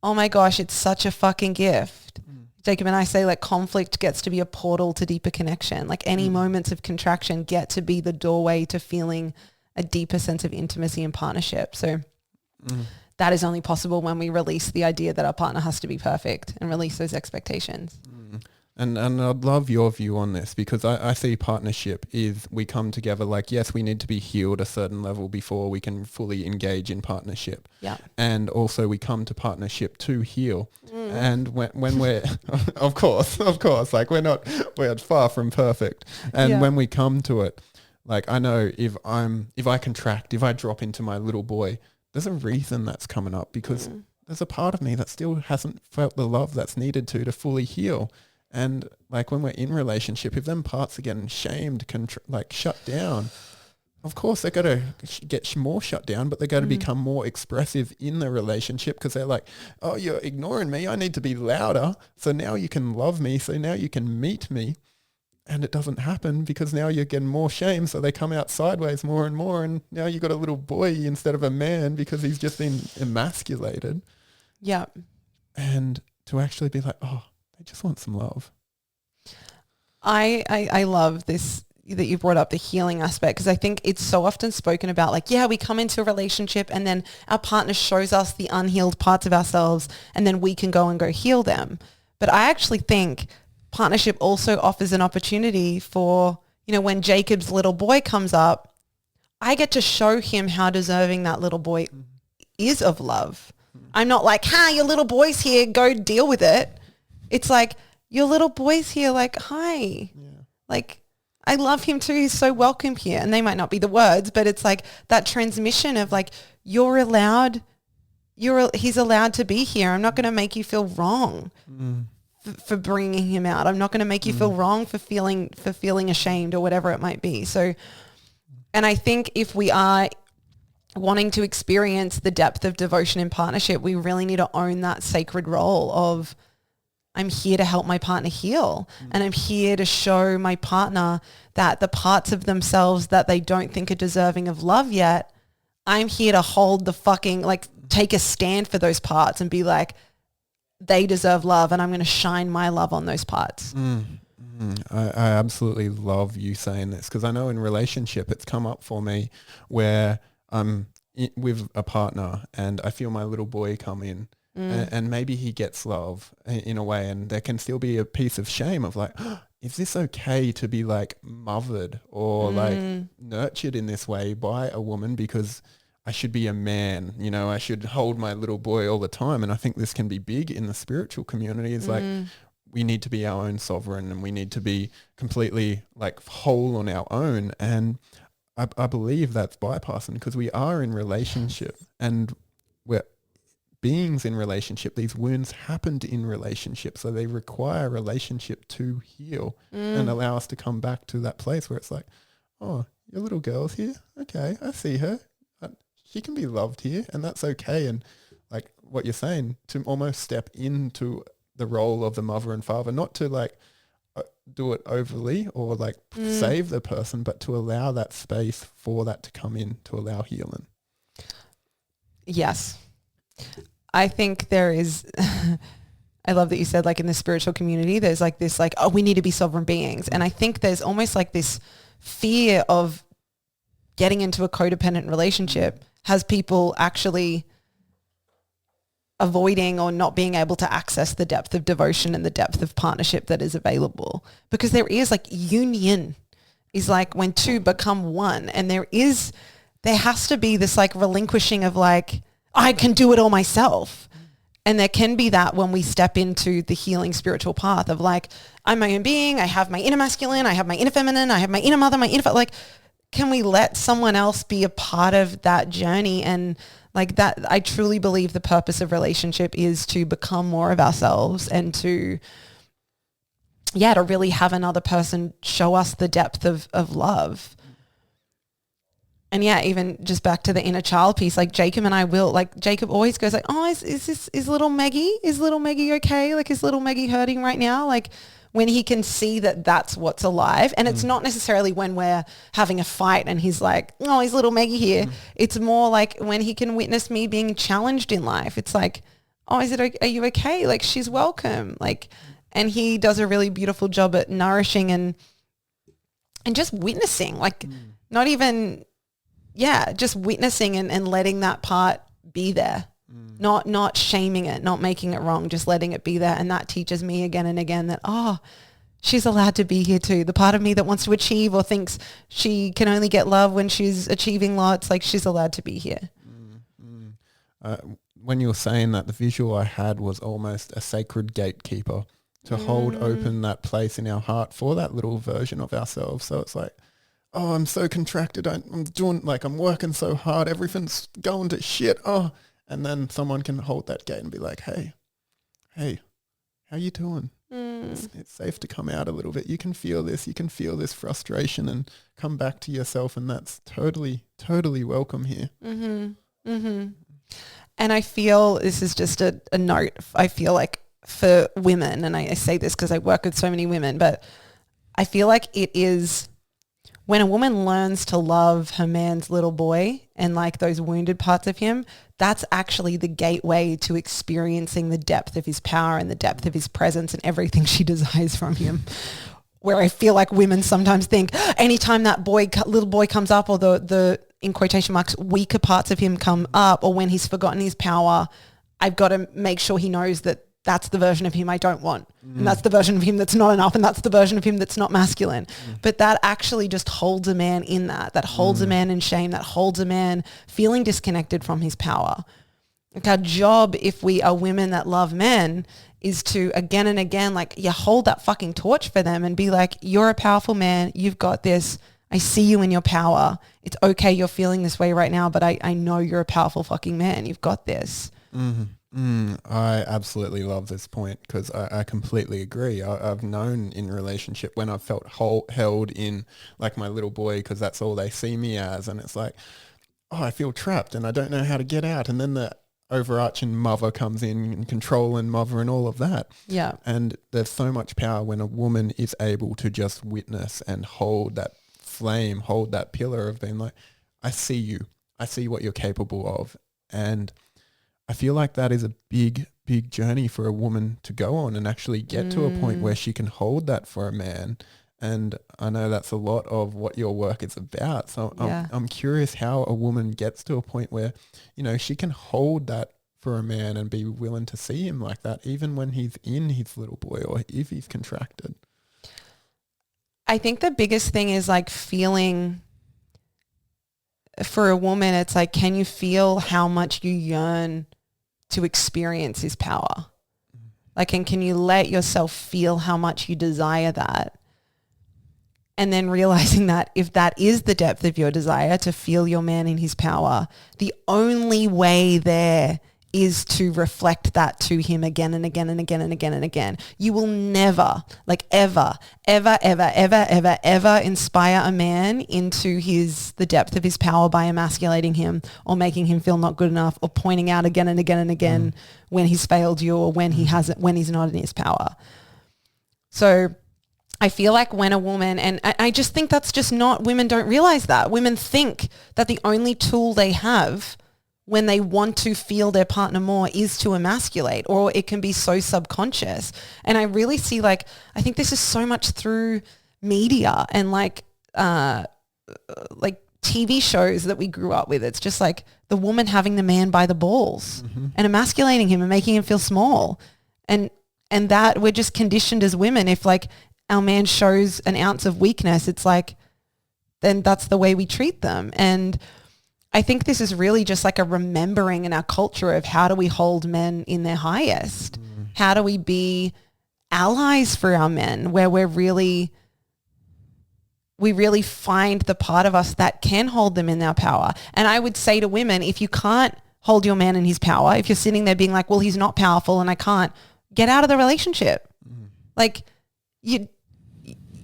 oh my gosh, it's such a fucking gift. Jacob and I say like conflict gets to be a portal to deeper connection. Like any moments of contraction get to be the doorway to feeling a deeper sense of intimacy and partnership. So that is only possible when we release the idea that our partner has to be perfect and release those expectations. And I'd love your view on this, because I see partnership is we come together like, yes, we need to be healed a certain level before we can fully engage in partnership. Yeah. And also we come to partnership to heal. And when we're, of course, like we're far from perfect. And when we come to it, like I know if I contract, if I drop into my little boy, there's a reason that's coming up, because there's a part of me that still hasn't felt the love that's needed to fully heal. And like when we're in relationship, if them parts are getting shamed, shut down, of course they're going to get more shut down, but they're going to become more expressive in the relationship, because they're like, oh, you're ignoring me. I need to be louder. So now you can love me. So now you can meet me. And it doesn't happen because now you're getting more shame. So they come out sideways more and more. And now you got a little boy instead of a man because he's just been emasculated. Yeah. And to actually be like, oh, I just want some love. I love this that you brought up, the healing aspect, because I think it's so often spoken about like, yeah, we come into a relationship and then our partner shows us the unhealed parts of ourselves and then we can go heal them. But I actually think partnership also offers an opportunity for, when Jacob's little boy comes up, I get to show him how deserving that little boy is of love. I'm not like, your little boy's here, go deal with it. It's like, your little boy's here, like, hi. Yeah. Like, I love him too. He's so welcome here. And they might not be the words, but it's like that transmission of like, he's allowed to be here. I'm not going to make you feel wrong for bringing him out. I'm not going to make you feel wrong for feeling ashamed or whatever it might be. So, and I think if we are wanting to experience the depth of devotion in partnership, we really need to own that sacred role of, I'm here to help my partner heal. And I'm here to show my partner that the parts of themselves that they don't think are deserving of love yet, I'm here to hold take a stand for those parts and be like, they deserve love, and I'm going to shine my love on those parts. I absolutely love you saying this, because I know in relationship it's come up for me where I'm with a partner and I feel my little boy come in. And maybe he gets love in a way, and there can still be a piece of shame of like, oh, is this okay to be like mothered or like nurtured in this way by a woman, because I should be a man, I should hold my little boy all the time. And I think this can be big in the spiritual community. It's like, we need to be our own sovereign and we need to be completely like whole on our own. And I believe that's bypassing, because we are in relationship and we're beings in relationship. These wounds happened in relationship, so they require relationship to heal and allow us to come back to that place where it's like, oh, your little girl's here. Okay, I see her. She can be loved here, and that's okay. And like what you're saying, to almost step into the role of the mother and father, not to like do it overly or like save the person, but to allow that space for that to come in, to allow healing. Yes. I think there is, I love that you said like in the spiritual community, there's like this like, oh, we need to be sovereign beings. And I think there's almost like this fear of getting into a codependent relationship has people actually avoiding or not being able to access the depth of devotion and the depth of partnership that is available. Because there is like union is like when two become one, and there has to be this like relinquishing of like, I can do it all myself. And there can be that when we step into the healing spiritual path of like, I'm my own being, I have my inner masculine, I have my inner feminine, I have my inner mother, my inner, like, can we let someone else be a part of that journey? And like that, I truly believe the purpose of relationship is to become more of ourselves and to really have another person show us the depth of love. And even just back to the inner child piece, like Jacob and I will, like Jacob always goes like, oh, is little Maggie okay? Like, is little Maggie hurting right now? Like when he can see that that's what's alive. And it's not necessarily when we're having a fight and he's like, oh, is little Maggie here? It's more like when he can witness me being challenged in life. It's like, oh, are you okay? Like she's welcome. Like, and he does a really beautiful job at nourishing and just witnessing, like not even, just witnessing and letting that part be there. not shaming it, not making it wrong, just letting it be there. And that teaches me again and again that, she's allowed to be here too. The part of me that wants to achieve or thinks she can only get love when she's achieving lots, like she's allowed to be here. When you were saying that, the visual I had was almost a sacred gatekeeper to hold open that place in our heart for that little version of ourselves. So it's like, oh, I'm so contracted. I'm doing, like, I'm working so hard. Everything's going to shit. Oh, and then someone can hold that gate and be like, hey, how you doing? It's safe to come out a little bit. You can feel this. You can feel this frustration and come back to yourself. And that's totally, totally welcome here. And I feel this is just a note. I feel like for women, and I say this because I work with so many women, but I feel like it is when a woman learns to love her man's little boy and like those wounded parts of him, that's actually the gateway to experiencing the depth of his power and the depth of his presence and everything she desires from him. Where I feel like women sometimes think anytime that little boy comes up, or the in quotation marks weaker parts of him come up, or when he's forgotten his power, I've got to make sure he knows that that's the version of him I don't want. And that's the version of him that's not enough. And that's the version of him that's not masculine. But that actually just holds a man in that holds a man in shame, that holds a man feeling disconnected from his power. Like our job, if we are women that love men, is to again and again, like, you hold that fucking torch for them and be like, you're a powerful man. You've got this. I see you in your power. It's okay. You're feeling this way right now, but I know you're a powerful fucking man. You've got this. I absolutely love this point because I completely agree. I've known in relationship when I've felt held in like my little boy because that's all they see me as, and it's like, oh, I feel trapped and I don't know how to get out. And then the overarching mother comes in and control and mother and all of that. Yeah. And there's so much power when a woman is able to just witness and hold that flame, hold that pillar of being like, I see you. I see what you're capable of. And I feel like that is a big, big journey for a woman to go on and actually get to a point where she can hold that for a man. And I know that's a lot of what your work is about. So I'm curious how a woman gets to a point where, you know, she can hold that for a man and be willing to see him like that, even when he's in his little boy or if he's contracted. I think the biggest thing is like feeling, for a woman, it's like, can you feel how much you yearn to experience his power? Like, and can you let yourself feel how much you desire that? And then realizing that if that is the depth of your desire, to feel your man in his power, the only way there is to reflect that to him again and again and again and again and again. You will never, like ever inspire a man into the depth of his power by emasculating him or making him feel not good enough or pointing out again and again and again when he's failed you or when he's not in his power. So I feel like when a woman, and I just think that's just not, women don't realize that. Women think that the only tool they have when they want to feel their partner more is to emasculate, or it can be so subconscious. And I really see, like, I think this is so much through media and like TV shows that we grew up with. It's just like the woman having the man by the balls and emasculating him and making him feel small. And that we're just conditioned as women. If like our man shows an ounce of weakness, it's like, then that's the way we treat them. And I think this is really just like a remembering in our culture of how do we hold men in their highest? How do we be allies for our men where we really find the part of us that can hold them in their power? And I would say to women, if you can't hold your man in his power, if you're sitting there being like, well, he's not powerful and I can't, get out of the relationship. Like,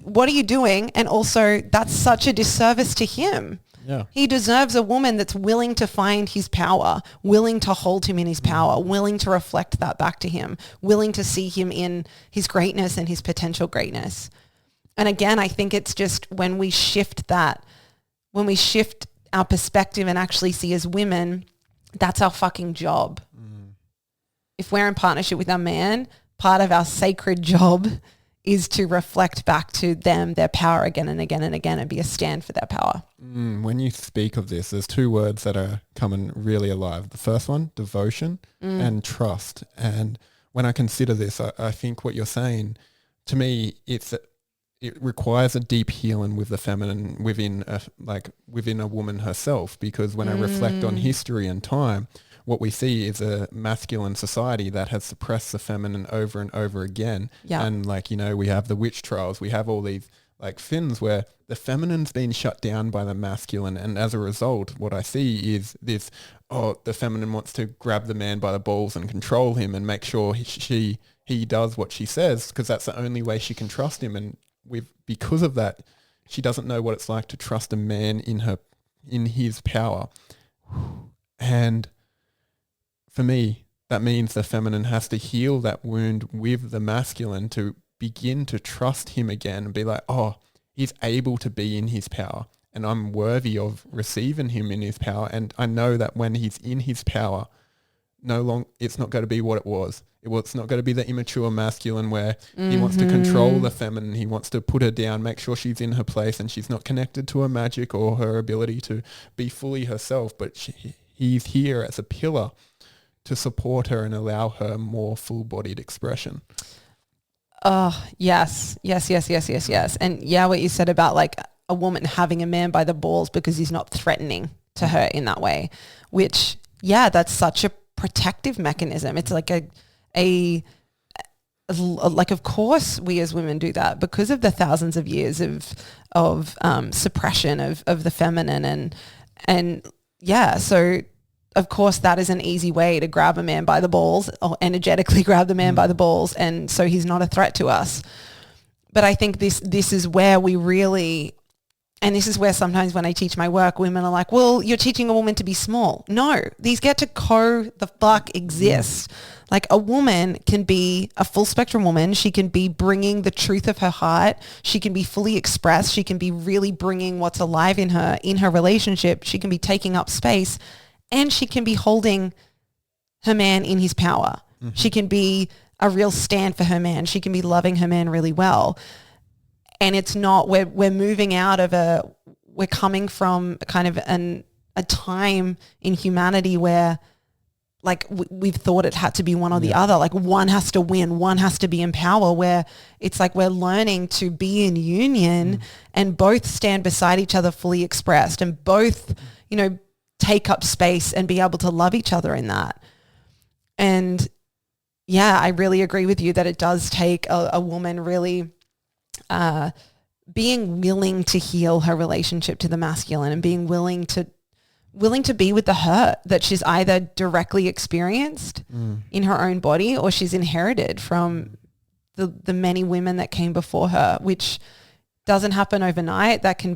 what are you doing? And also that's such a disservice to him. Yeah. He deserves a woman that's willing to find his power, willing to hold him in his power, willing to reflect that back to him, willing to see him in his greatness and his potential greatness. And again, I think it's just when we shift our perspective and actually see as women, that's our fucking job. If we're in partnership with our man, part of our sacred job is to reflect back to them their power again and again and again and be a stand for their power. When you speak of this, there's two words that are coming really alive. The first one, devotion, and trust. And when I consider this, I think what you're saying, to me, it requires a deep healing with the feminine within a woman herself, because when I reflect on history and time, what we see is a masculine society that has suppressed the feminine over and over again. Yeah. And we have the witch trials, we have all these things where the feminine's been shut down by the masculine, and as a result, what I see is this, the feminine wants to grab the man by the balls and control him and make sure he does what she says, because that's the only way she can trust him. And because of that, she doesn't know what it's like to trust a man in his power. And for me, that means the feminine has to heal that wound with the masculine to begin to trust him again and be like, he's able to be in his power and I'm worthy of receiving him in his power. And I know that when he's in his power, it's not going to be what it was. It's not going to be the immature masculine where he wants to control the feminine. He wants to put her down, make sure she's in her place and she's not connected to her magic or her ability to be fully herself. But he's here as a pillar to support her and allow her more full-bodied expression. Oh, yes. And yeah, what you said about a woman having a man by the balls because he's not threatening to her in that way, which, that's such a protective mechanism. It's of course we as women do that because of the thousands of years of suppression of the feminine and so of course that is an easy way to grab a man by the balls or energetically grab the man by the balls, and so he's not a threat to us. But I think this is where we really, and this is where sometimes when I teach my work, women are like, well, you're teaching a woman to be small. No, these get to exist. Like a woman can be a full spectrum woman. She can be bringing the truth of her heart. She can be fully expressed. She can be really bringing what's alive in her relationship. She can be taking up space, and she can be holding her man in his power. Mm-hmm. She can be a real stand for her man. She can be loving her man really well. And it's not, we're moving out of we're coming from kind of a time in humanity where we've thought it had to be one or the other. One has to win, one has to be in power, where it's we're learning to be in union and both stand beside each other fully expressed and both, take up space and be able to love each other in that. And I really agree with you that it does take a woman really being willing to heal her relationship to the masculine and being willing to be with the hurt that she's either directly experienced in her own body or she's inherited from the many women that came before her, which doesn't happen overnight. That can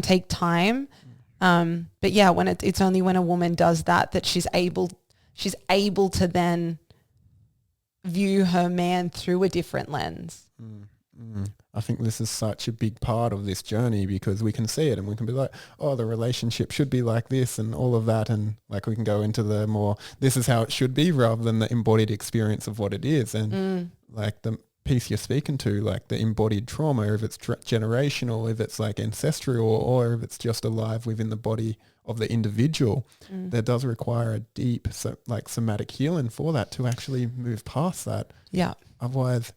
take time. But when it's only when a woman does that she's able to then view her man through a different lens. I think this is such a big part of this journey because we can see it and we can be like, the relationship should be like this and all of that. And we can go into the more, this is how it should be rather than the embodied experience of what it is. And the piece you're speaking to, the embodied trauma, if it's generational, if it's ancestral or if it's just alive within the body of the individual, there does require a deep somatic healing for that to actually move past that. Yeah. Otherwise,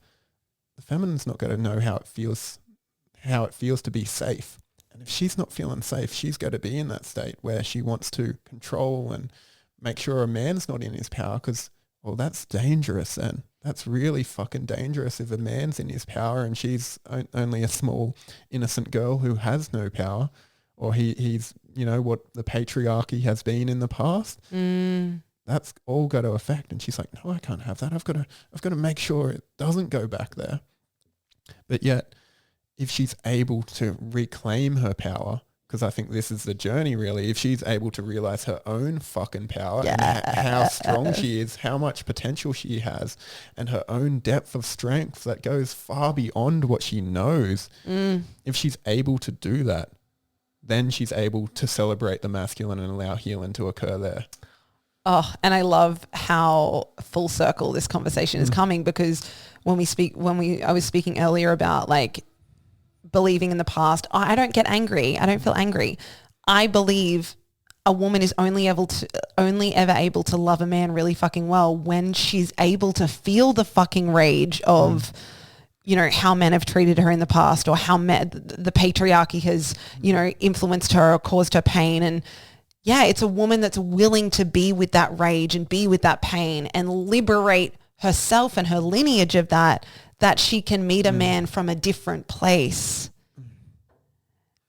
the feminine's not going to know how it feels to be safe. And if she's not feeling safe, she's going to be in that state where she wants to control and make sure a man's not in his power because, that's dangerous then. That's really fucking dangerous if a man's in his power and she's only a small, innocent girl who has no power, or he's, what the patriarchy has been in the past. That's all got to affect. And she's like, no, I can't have that. I've got to make sure it doesn't go back there. But yet, if she's able to reclaim her power, because I think this is the journey really, if she's able to realize her own fucking power and how strong she is, how much potential she has, and her own depth of strength that goes far beyond what she knows, if she's able to do that, then she's able to celebrate the masculine and allow healing to occur there. Oh, and I love how full circle this conversation is coming because I was speaking earlier about like believing in the past, oh, I don't get angry. I don't feel angry. I believe a woman is only ever able to love a man really fucking well when she's able to feel the fucking rage of, you know, how men have treated her in the past, or how the patriarchy has, you know, influenced her or caused her pain. And yeah, it's a woman that's willing to be with that rage and be with that pain and liberate herself and her lineage of that she can meet a man from a different place.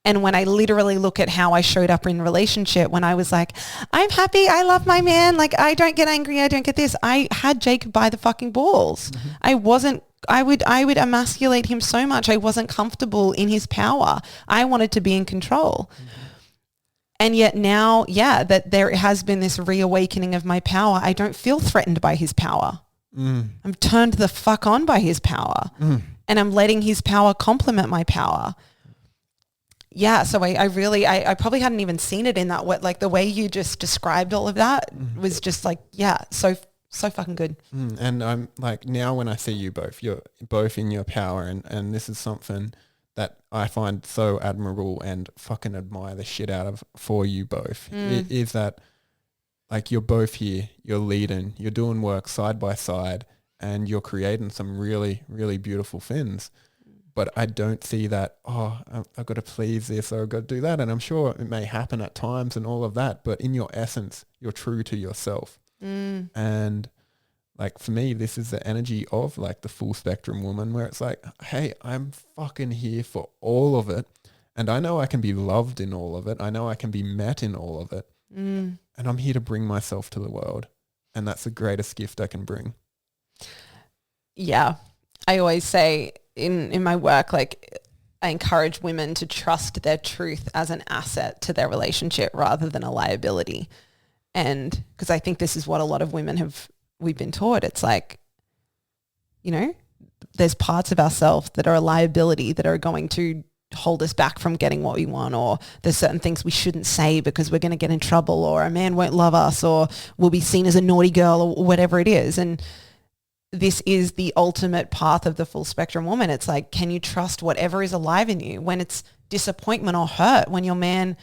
And when I literally look at how I showed up in relationship, when I was like, I'm happy, I love my man, like I don't get angry, I don't get this. I had Jacob by the fucking balls. I would emasculate him so much. I wasn't comfortable in his power. I wanted to be in control. And yet now, yeah, that there has been this reawakening of my power. I don't feel threatened by his power. I'm turned the fuck on by his power. And I'm letting his power complement my power. Yeah, so I probably hadn't even seen it in that way. Like the way you just described all of that was just like, yeah, so fucking good. And I'm like, now when I see you both, you're both in your power, and this is something that I find so admirable and fucking admire the shit out of for you both, is that like you're both here, you're leading, you're doing work side by side, and you're creating some really, really beautiful things. But I don't see that, oh, I've got to please this or I've got to do that. And I'm sure it may happen at times and all of that. But in your essence, you're true to yourself. And like for me, this is the energy of like the full spectrum woman, where it's like, hey, I'm fucking here for all of it. And I know I can be loved in all of it. I know I can be met in all of it. And I'm here to bring myself to the world. And that's the greatest gift I can bring. Yeah. I always say, in my work, like I encourage women to trust their truth as an asset to their relationship rather than a liability. And because I think this is what a lot of women we've been taught. It's like, you know, there's parts of ourselves that are a liability that are going to hold us back from getting what we want, or there's certain things we shouldn't say because we're going to get in trouble, or a man won't love us, or we'll be seen as a naughty girl, or whatever it is. And this is the ultimate path of the full spectrum woman. It's like, can you trust whatever is alive in you when it's disappointment or hurt, when your man,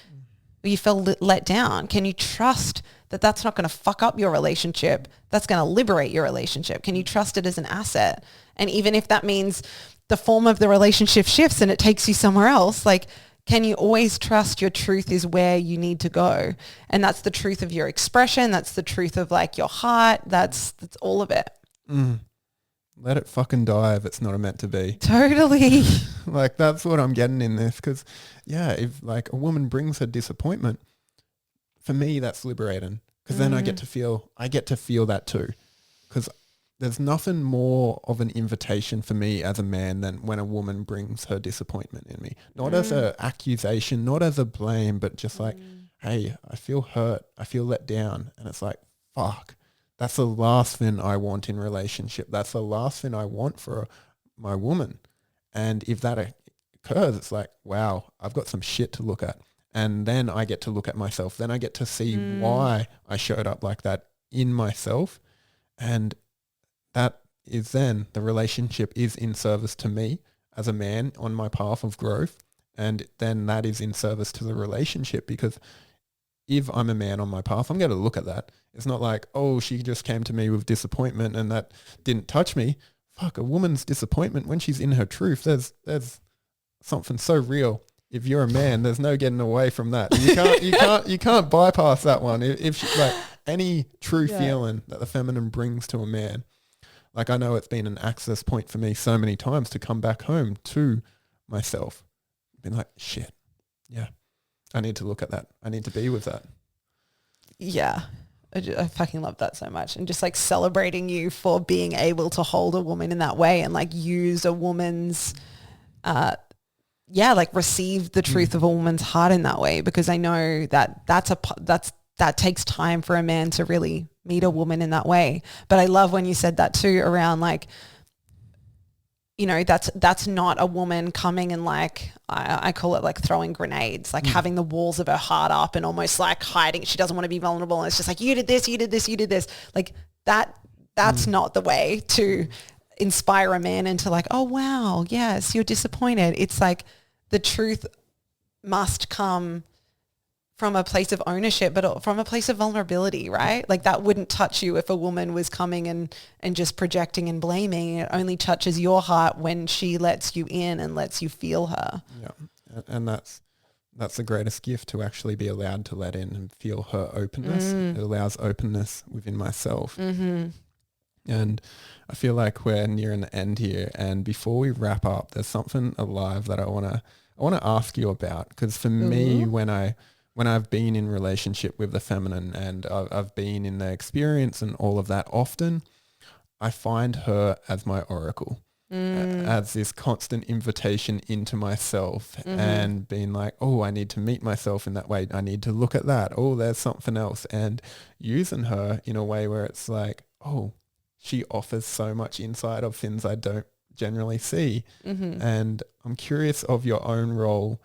you feel let down? Can you trust that that's not going to fuck up your relationship? That's going to liberate your relationship. Can you trust it as an asset? And even if that means the form of the relationship shifts and it takes you somewhere else, like, can you always trust your truth is where you need to go? And that's the truth of your expression. That's the truth of like your heart. That's all of it. Let it fucking die if it's not meant to be. Totally. Like that's what I'm getting in this, because yeah, if like a woman brings her disappointment, for me that's liberating, because then I get to feel that too, because there's nothing more of an invitation for me as a man than when a woman brings her disappointment in me, not as an accusation, not as a blame, but just like, hey, I feel hurt, I feel let down, and it's like, fuck. That's the last thing I want in relationship. That's the last thing I want for my woman. And if that occurs, it's like, wow, I've got some shit to look at. And then I get to look at myself. Then I get to see why I showed up like that in myself. And that is then the relationship is in service to me as a man on my path of growth. And then that is in service to the relationship, because if I'm a man on my path, I'm going to look at that. It's not like, oh, she just came to me with disappointment and that didn't touch me. Fuck, a woman's disappointment when she's in her truth, there's something so real. If you're a man, there's no getting away from that. You can't bypass that one. If she, like any true feeling that the feminine brings to a man, like I know it's been an access point for me so many times to come back home to myself. Been like, shit, yeah. I need to look at that. I need to be with that. Yeah. I fucking love that so much. And just like celebrating you for being able to hold a woman in that way and like use a woman's, like receive the truth of a woman's heart in that way, because I know that that takes time for a man to really meet a woman in that way. But I love when you said that too around like, you know, that's not a woman coming and like, I call it like throwing grenades, like having the walls of her heart up and almost like hiding. She doesn't want to be vulnerable. And it's just like, you did this, you did this, you did this. Like that's not the way to inspire a man into like, oh, wow, yes, you're disappointed. It's like the truth must come from a place of ownership, but from a place of vulnerability, right? Like that wouldn't touch you if a woman was coming and just projecting and blaming. It only touches your heart when she lets you in and lets you feel her. Yeah. And that's the greatest gift, to actually be allowed to let in and feel her openness. It allows openness within myself. Mm-hmm. And I feel like we're nearing the end here. And before we wrap up, there's something alive that I want to ask you about. Because for me, when I've been in relationship with the feminine and I've been in the experience and all of that, often I find her as my oracle, as this constant invitation into myself, and being like, oh, I need to meet myself in that way. I need to look at that. Oh, there's something else. And using her in a way where it's like, oh, she offers so much insight of things I don't generally see. And I'm curious of your own role,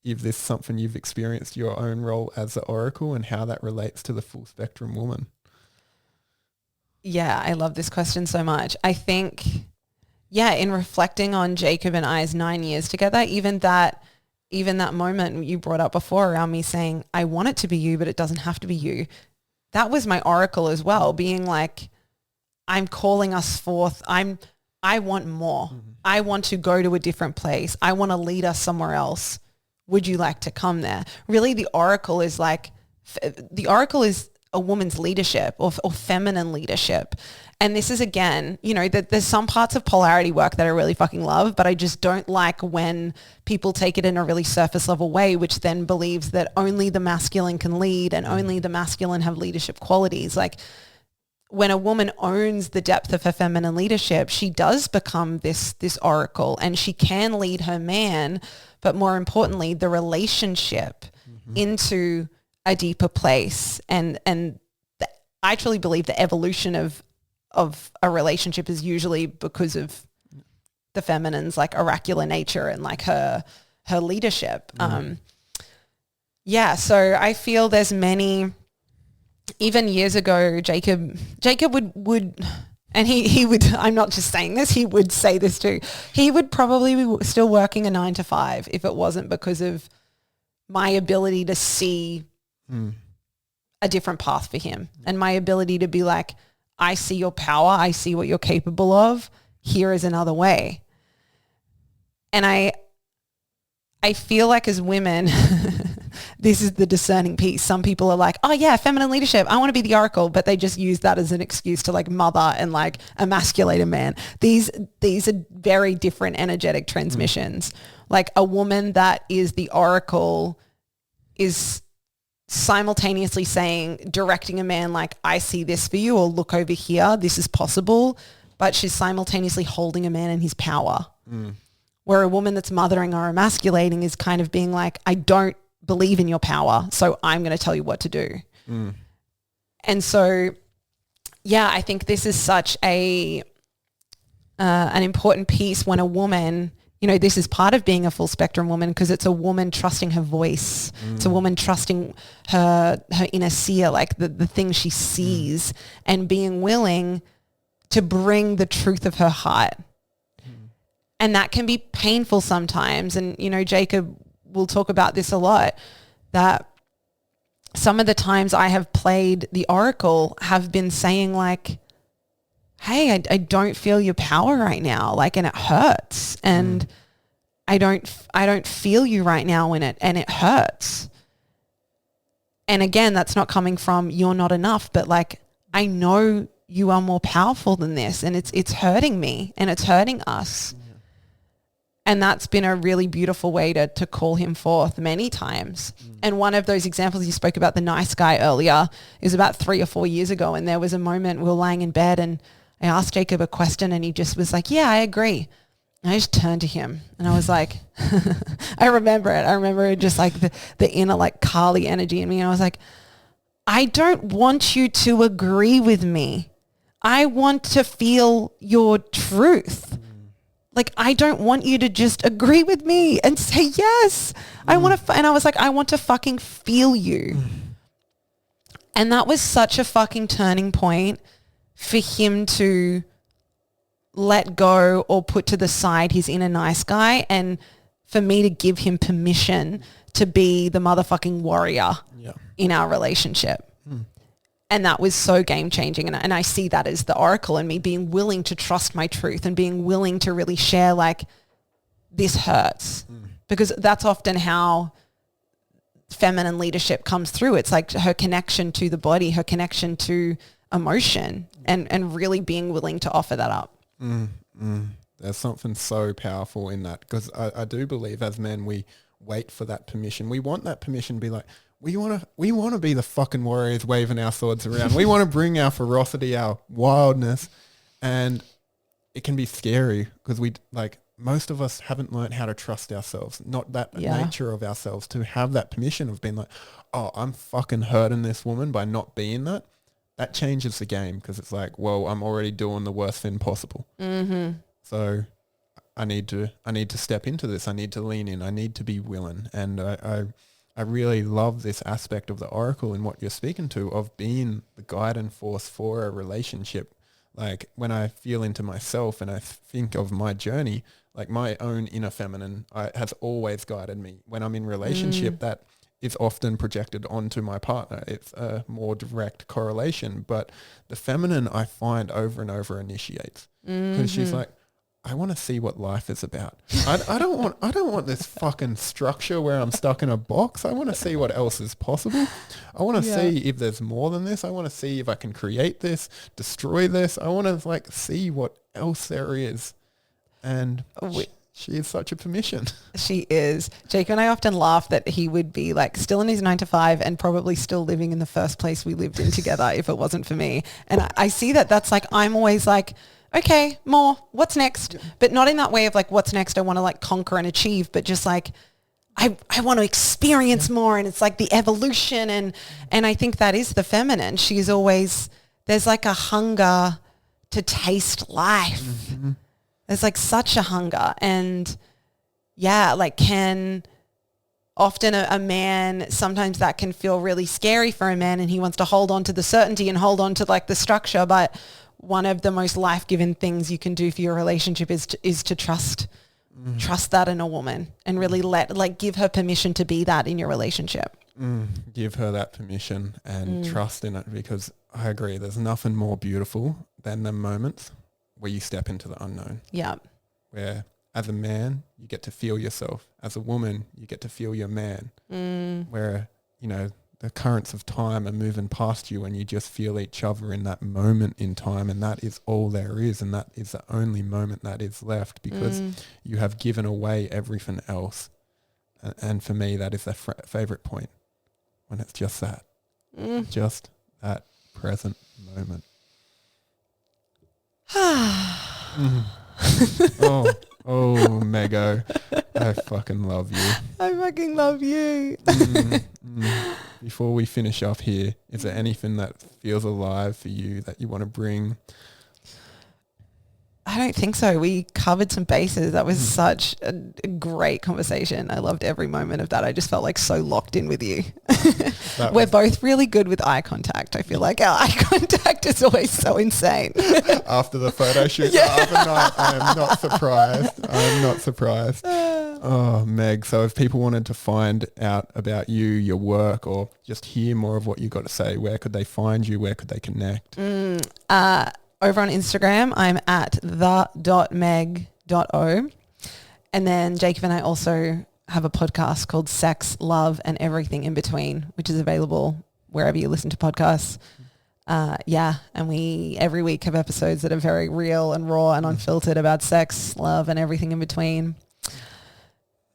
if this is something you've experienced, your own role as the oracle, and how that relates to the full spectrum woman. Yeah, I love this question so much. I think, in reflecting on Jacob and I's 9 years together, even that moment you brought up before around me saying, I want it to be you, but it doesn't have to be you. That was my oracle as well, being like, I'm calling us forth. I want more. I want to go to a different place. I want to lead us somewhere else. Would you like to come there? Really, the oracle is a woman's leadership or feminine leadership. And this is, again, that there's some parts of polarity work that I really fucking love, but I just don't like when people take it in a really surface level way, which then believes that only the masculine can lead and only the masculine have leadership qualities. Like, when a woman owns the depth of her feminine leadership, she does become this oracle, and she can lead her man, but more importantly, the relationship into a deeper place. And I truly believe the evolution of a relationship is usually because of the feminine's like oracular nature and like her leadership. So I feel there's many. Even years ago, Jacob would, and he would, I'm not just saying this, he would say this too. He would probably be still working a 9 to 5 if it wasn't because of my ability to see a different path for him, and my ability to be like, I see your power. I see what you're capable of. Here is another way. And I feel like as women, this is the discerning piece. Some people are like, oh yeah, feminine leadership, I want to be the oracle, but they just use that as an excuse to like mother and like emasculate a man. These are very different energetic transmissions. Like a woman that is the oracle is simultaneously directing a man like, I see this for you, or look over here, this is possible, but she's simultaneously holding a man in his power. Where a woman that's mothering or emasculating is kind of being like, I don't believe in your power, so I'm going to tell you what to do. And so, I think this is such an important piece when a woman, this is part of being a full spectrum woman, because it's a woman trusting her voice. It's a woman trusting her inner seer, like the thing she sees, and being willing to bring the truth of her heart. And that can be painful sometimes. And, Jacob will talk about this a lot, that some of the times I have played the oracle have been saying like, hey, I don't feel your power right now. Like, and it hurts. And I don't feel you right now in it, and it hurts. And again, that's not coming from you're not enough, but like, I know you are more powerful than this, and it's hurting me and it's hurting us. And that's been a really beautiful way to call him forth many times. And one of those examples, you spoke about the nice guy earlier, is about 3 or 4 years ago. And there was a moment we were lying in bed and I asked Jacob a question and he just was like, yeah, I agree. And I just turned to him and I was like, I remember it just like the inner like Carly energy in me. And I was like, I don't want you to agree with me. I want to feel your truth. Like, I don't want you to just agree with me and say, yes, I want to, and I was like, I want to fucking feel you. And that was such a fucking turning point for him to let go or put to the side his inner nice guy, and for me to give him permission to be the motherfucking warrior in our relationship. And that was so game changing. And I see that as the oracle, and me being willing to trust my truth and being willing to really share, like, this hurts. Because that's often how feminine leadership comes through. It's like her connection to the body, her connection to emotion, and really being willing to offer that up. There's something so powerful in that, because I do believe as men, we wait for that permission. We want that permission to be like, we want to be the fucking warriors waving our swords around. We want to bring our ferocity, our wildness, and it can be scary because most of us haven't learned how to trust ourselves, not that nature of ourselves, to have that permission of being like, oh, I'm fucking hurting this woman by not being that. That changes the game, because it's like, well, I'm already doing the worst thing possible. So I need to step into this. I need to lean in. I need to be willing. And I really love this aspect of the oracle and what you're speaking to, of being the guiding force for a relationship. Like, when I feel into myself and I think of my journey, like, my own inner feminine has always guided me. When I'm in relationship, that is often projected onto my partner. It's a more direct correlation. But the feminine, I find, over and over initiates, because she's like, I want to see what life is about. I don't want this fucking structure where I'm stuck in a box. I want to see what else is possible. I want to see if there's more than this. I want to see if I can create this, destroy this. I want to see what else there is. And she is such a permission. She is. Jake and I often laugh that he would be like still in his 9 to 5 and probably still living in the first place we lived in together if it wasn't for me. And I see that that's like, I'm always like, okay, more, what's next? But not in that way of like, what's next? I want to like conquer and achieve, but just like, I want to experience more. And it's like the evolution. And I think that is the feminine. She's always, there's like a hunger to taste life. There's like such a hunger. And like often a man, sometimes that can feel really scary for a man, and he wants to hold on to the certainty and hold on to like the structure. But one of the most life-giving things you can do for your relationship is to trust that in a woman, and really give her permission to be that in your relationship. Give her that permission and trust in it, because I agree, there's nothing more beautiful than the moments where you step into the unknown. Yeah. Where as a man, you get to feel yourself. As a woman, you get to feel your man. Where, the currents of time are moving past you, and you just feel each other in that moment in time, and that is all there is, and that is the only moment that is left, because you have given away everything else. And for me, that is the favorite point, when it's just that, just that present moment. Oh, Mego, I fucking love you. I fucking love you. Before we finish up here, is there anything that feels alive for you that you want to bring? I don't think so. We covered some bases. That was such a great conversation. I loved every moment of that. I just felt like so locked in with you. We're both really good with eye contact. I feel like our eye contact is always so insane. After the photo shoot the other night, I am not surprised. Oh, Meg, so if people wanted to find out about you, your work, or just hear more of what you got to say, where could they find you? Where could they connect? Over on Instagram, I'm at the.meg.o. And then Jacob and I also have a podcast called Sex, Love and Everything in Between, which is available wherever you listen to podcasts. And we every week have episodes that are very real and raw and unfiltered about sex, love and everything in between.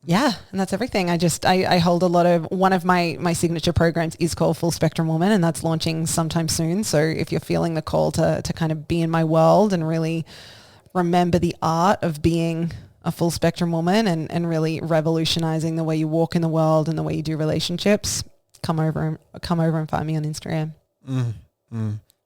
Yeah, and that's everything. I hold one of my signature programs is called Full Spectrum Woman, and that's launching sometime soon. So if you're feeling the call to kind of be in my world and really remember the art of being a full spectrum woman and really revolutionizing the way you walk in the world and the way you do relationships, come over and find me on Instagram.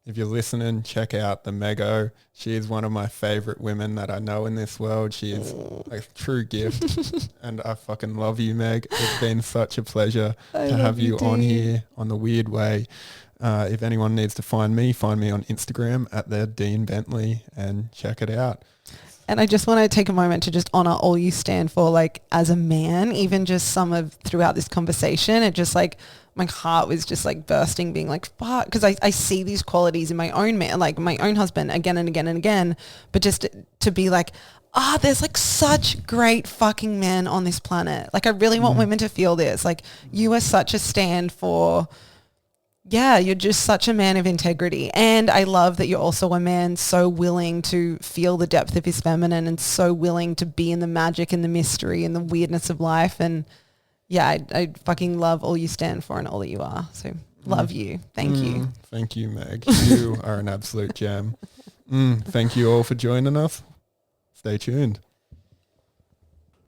If you're listening, check out the Mego. She is one of my favorite women that I know in this world. She is a true gift. And I fucking love you, Meg. It's been such a pleasure to have you on here on The Weird Way. If anyone needs to find me on Instagram at the Dean Bentley and check it out. And I just want to take a moment to just honor all you stand for, like as a man, even just some of throughout this conversation. It just like, my heart was just like bursting, being like, fuck, because I see these qualities in my own man, like my own husband again and again and again. But just to be like, there's like such great fucking men on this planet. Like I really want women to feel this. Like you are such a stand for, yeah, you're just such a man of integrity. And I love that you're also a man so willing to feel the depth of his feminine and so willing to be in the magic and the mystery and the weirdness of life. And yeah, I fucking love all you stand for and all that you are. So love you. Thank you. Thank you, Meg. You are an absolute gem. Thank you all for joining us. Stay tuned.